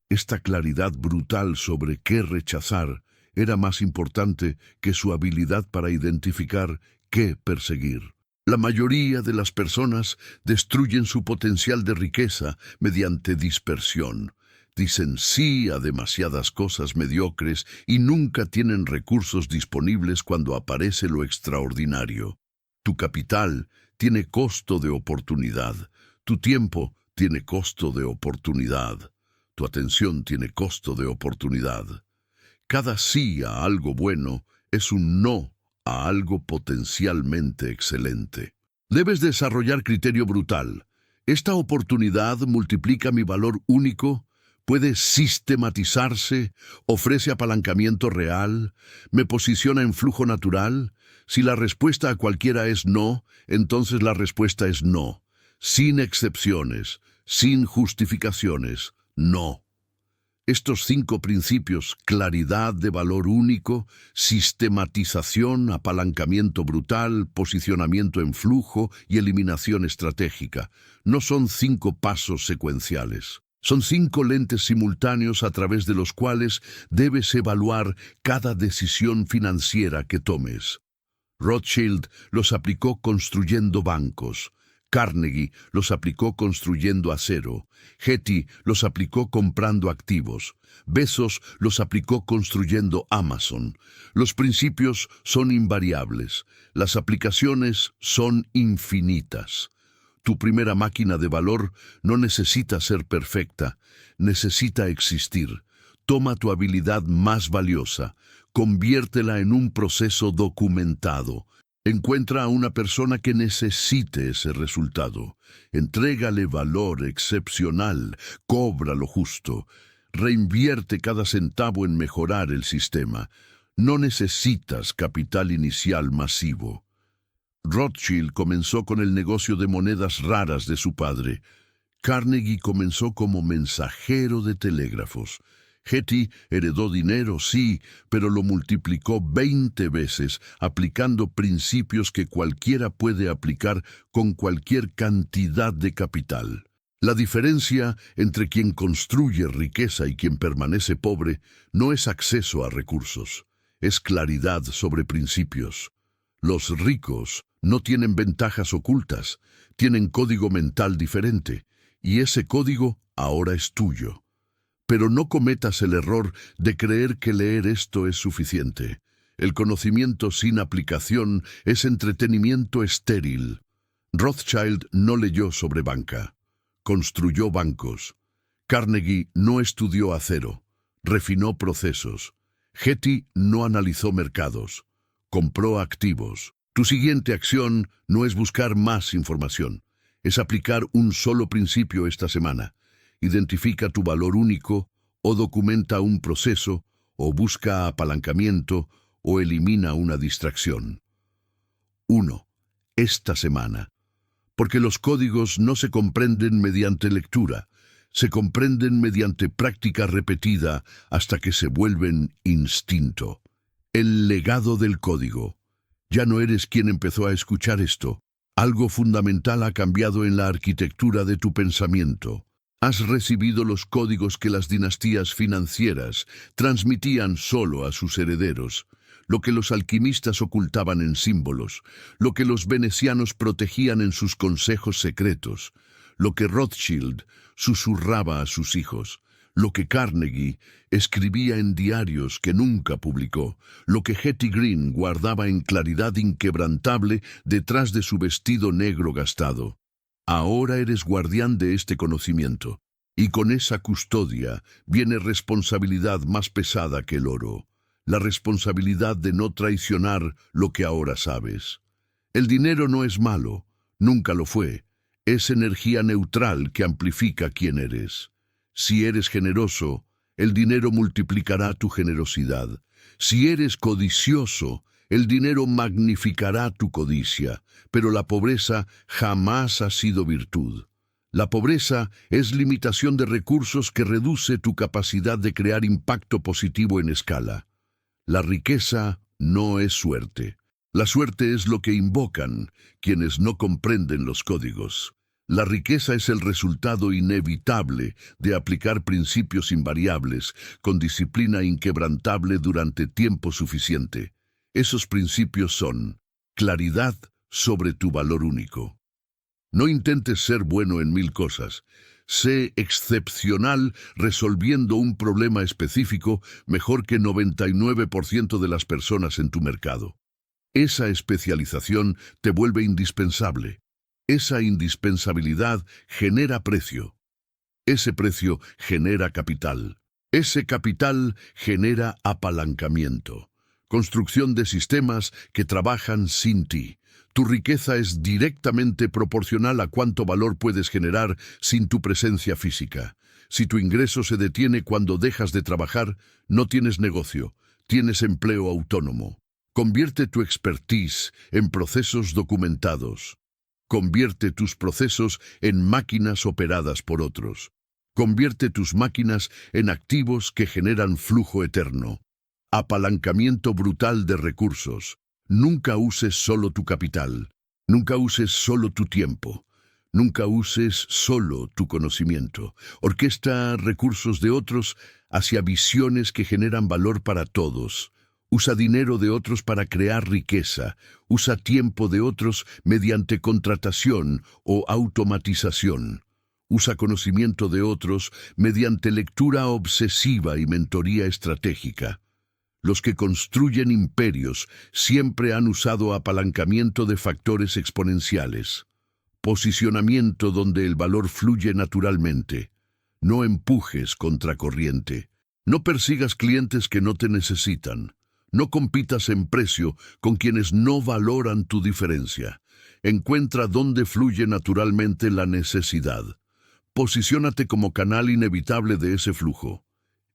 Esta claridad brutal sobre qué rechazar era más importante que su habilidad para identificar qué perseguir. La mayoría de las personas destruyen su potencial de riqueza mediante dispersión. Dicen sí a demasiadas cosas mediocres y nunca tienen recursos disponibles cuando aparece lo extraordinario. Tu capital tiene costo de oportunidad. Tu tiempo tiene costo de oportunidad. Tu atención tiene costo de oportunidad. Cada sí a algo bueno es un no a algo potencialmente excelente. Debes desarrollar criterio brutal. ¿Esta oportunidad multiplica mi valor único? ¿Puede sistematizarse? ¿Ofrece apalancamiento real? ¿Me posiciona en flujo natural? Si la respuesta a cualquiera es no, entonces la respuesta es no. sin excepciones, sin justificaciones, no. Estos 5 principios, claridad de valor único, sistematización, apalancamiento brutal, posicionamiento en flujo y eliminación estratégica, no son 5 pasos secuenciales. Son 5 lentes simultáneos a través de los cuales debes evaluar cada decisión financiera que tomes. Rothschild los aplicó construyendo bancos. Carnegie los aplicó construyendo acero. Getty los aplicó comprando activos. Bezos los aplicó construyendo Amazon. Los principios son invariables. Las aplicaciones son infinitas. Tu primera máquina de valor no necesita ser perfecta, necesita existir. Toma tu habilidad más valiosa, conviértela en un proceso documentado. Encuentra a una persona que necesite ese resultado. Entrégale valor excepcional, cobra lo justo. Reinvierte cada centavo en mejorar el sistema. No necesitas capital inicial masivo. Rothschild comenzó con el negocio de monedas raras de su padre. Carnegie comenzó como mensajero de telégrafos. Getty heredó dinero, sí, pero lo multiplicó 20 veces, aplicando principios que cualquiera puede aplicar con cualquier cantidad de capital. La diferencia entre quien construye riqueza y quien permanece pobre no es acceso a recursos, es claridad sobre principios. Los ricos no tienen ventajas ocultas, tienen código mental diferente, y ese código ahora es tuyo. Pero no cometas el error de creer que leer esto es suficiente. El conocimiento sin aplicación es entretenimiento estéril. Rothschild no leyó sobre banca. Construyó bancos. Carnegie no estudió acero. Refinó procesos. Getty no analizó mercados. Compró activos. Tu siguiente acción no es buscar más información. Es aplicar un solo principio esta semana. Identifica tu valor único, o documenta un proceso, o busca apalancamiento, o elimina una distracción. 1. Esta semana. Porque los códigos no se comprenden mediante lectura, se comprenden mediante práctica repetida hasta que se vuelven instinto. El legado del código. Ya no eres quien empezó a escuchar esto. Algo fundamental ha cambiado en la arquitectura de tu pensamiento. Has recibido los códigos que las dinastías financieras transmitían solo a sus herederos, lo que los alquimistas ocultaban en símbolos, lo que los venecianos protegían en sus consejos secretos, lo que Rothschild susurraba a sus hijos, lo que Carnegie escribía en diarios que nunca publicó, lo que Getty Green guardaba en claridad inquebrantable detrás de su vestido negro gastado. Ahora eres guardián de este conocimiento, y con esa custodia viene responsabilidad más pesada que el oro, la responsabilidad de no traicionar lo que ahora sabes. El dinero no es malo, nunca lo fue, es energía neutral que amplifica quién eres. Si eres generoso, el dinero multiplicará tu generosidad. Si eres codicioso, el dinero magnificará tu codicia, pero la pobreza jamás ha sido virtud. La pobreza es limitación de recursos que reduce tu capacidad de crear impacto positivo en escala. La riqueza no es suerte. La suerte es lo que invocan quienes no comprenden los códigos. La riqueza es el resultado inevitable de aplicar principios invariables con disciplina inquebrantable durante tiempo suficiente. Esos principios son claridad sobre tu valor único. No intentes ser bueno en 1000 cosas. Sé excepcional resolviendo un problema específico mejor que 99% de las personas en tu mercado. Esa especialización te vuelve indispensable. Esa indispensabilidad genera precio. Ese precio genera capital. Ese capital genera apalancamiento. Construcción de sistemas que trabajan sin ti. Tu riqueza es directamente proporcional a cuánto valor puedes generar sin tu presencia física. Si tu ingreso se detiene cuando dejas de trabajar, no tienes negocio, tienes empleo autónomo. Convierte tu expertise en procesos documentados. Convierte tus procesos en máquinas operadas por otros. Convierte tus máquinas en activos que generan flujo eterno. Apalancamiento brutal de recursos. Nunca uses solo tu capital. Nunca uses solo tu tiempo. Nunca uses solo tu conocimiento. Orquesta recursos de otros hacia visiones que generan valor para todos. Usa dinero de otros para crear riqueza. Usa tiempo de otros mediante contratación o automatización. Usa conocimiento de otros mediante lectura obsesiva y mentoría estratégica. Los que construyen imperios siempre han usado apalancamiento de factores exponenciales. Posicionamiento donde el valor fluye naturalmente. No empujes contracorriente. No persigas clientes que no te necesitan. No compitas en precio con quienes no valoran tu diferencia. Encuentra dónde fluye naturalmente la necesidad. Posiciónate como canal inevitable de ese flujo.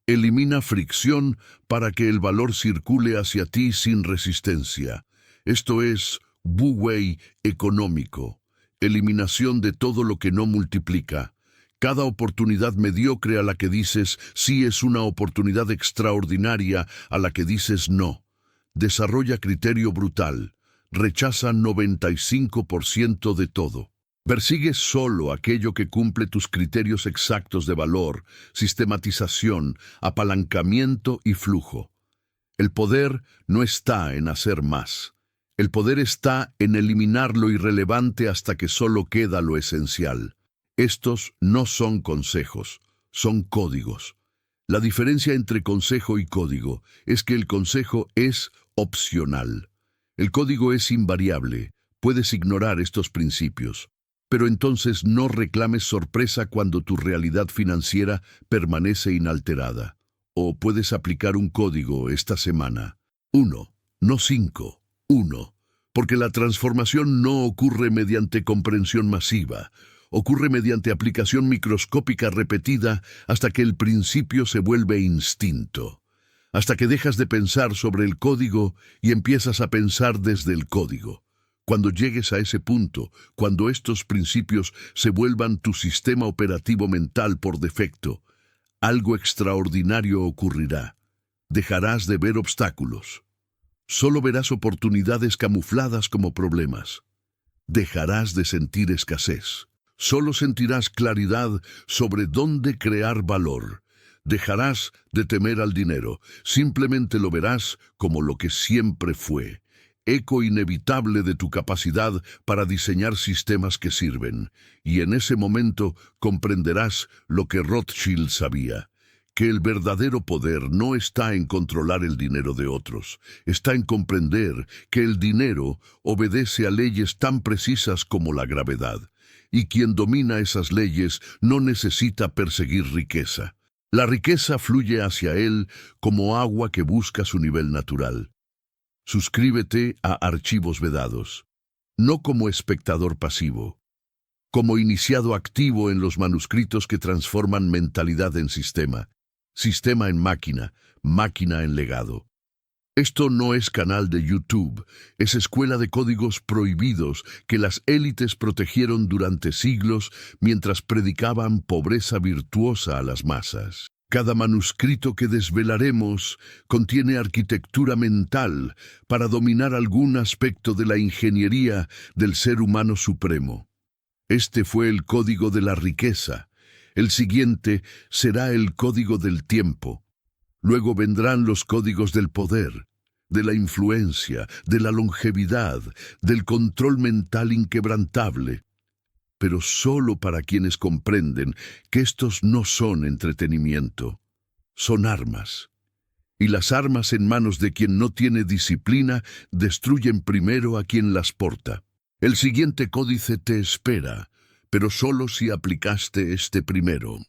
Elimina fricción para que el valor circule hacia ti sin resistencia. Esto es Wu Wei económico. Eliminación de todo lo que no multiplica. Cada oportunidad mediocre a la que dices sí es una oportunidad extraordinaria a la que dices no. Desarrolla criterio brutal. Rechaza 95% de todo. Persigue solo aquello que cumple tus criterios exactos de valor, sistematización, apalancamiento y flujo. El poder no está en hacer más. El poder está en eliminar lo irrelevante hasta que solo queda lo esencial. Estos no son consejos, son códigos. La diferencia entre consejo y código es que el consejo es opcional. El código es invariable, puedes ignorar estos principios. Pero entonces no reclames sorpresa cuando tu realidad financiera permanece inalterada. O puedes aplicar un código esta semana. 1, no 5. 1. Porque la transformación no ocurre mediante comprensión masiva. Ocurre mediante aplicación microscópica repetida hasta que el principio se vuelve instinto. Hasta que dejas de pensar sobre el código y empiezas a pensar desde el código. Cuando llegues a ese punto, cuando estos principios se vuelvan tu sistema operativo mental por defecto, algo extraordinario ocurrirá. Dejarás de ver obstáculos. Solo verás oportunidades camufladas como problemas. Dejarás de sentir escasez. Solo sentirás claridad sobre dónde crear valor. Dejarás de temer al dinero. Simplemente lo verás como lo que siempre fue. Eco inevitable de tu capacidad para diseñar sistemas que sirven. Y en ese momento comprenderás lo que Rothschild sabía. Que el verdadero poder no está en controlar el dinero de otros, está en comprender que el dinero obedece a leyes tan precisas como la gravedad, y quien domina esas leyes no necesita perseguir riqueza. La riqueza fluye hacia él como agua que busca su nivel natural. Suscríbete a Archivos Vedados, no como espectador pasivo, como iniciado activo en los manuscritos que transforman mentalidad en sistema. Sistema en máquina, máquina en legado. Esto no es canal de YouTube, es escuela de códigos prohibidos que las élites protegieron durante siglos mientras predicaban pobreza virtuosa a las masas. Cada manuscrito que desvelaremos contiene arquitectura mental para dominar algún aspecto de la ingeniería del ser humano supremo. Este fue el código de la riqueza. El siguiente será el código del tiempo. Luego vendrán los códigos del poder, de la influencia, de la longevidad, del control mental inquebrantable. Pero solo para quienes comprenden que estos no son entretenimiento, son armas. Y las armas en manos de quien no tiene disciplina destruyen primero a quien las porta. El siguiente códice te espera, pero solo si aplicaste este primero.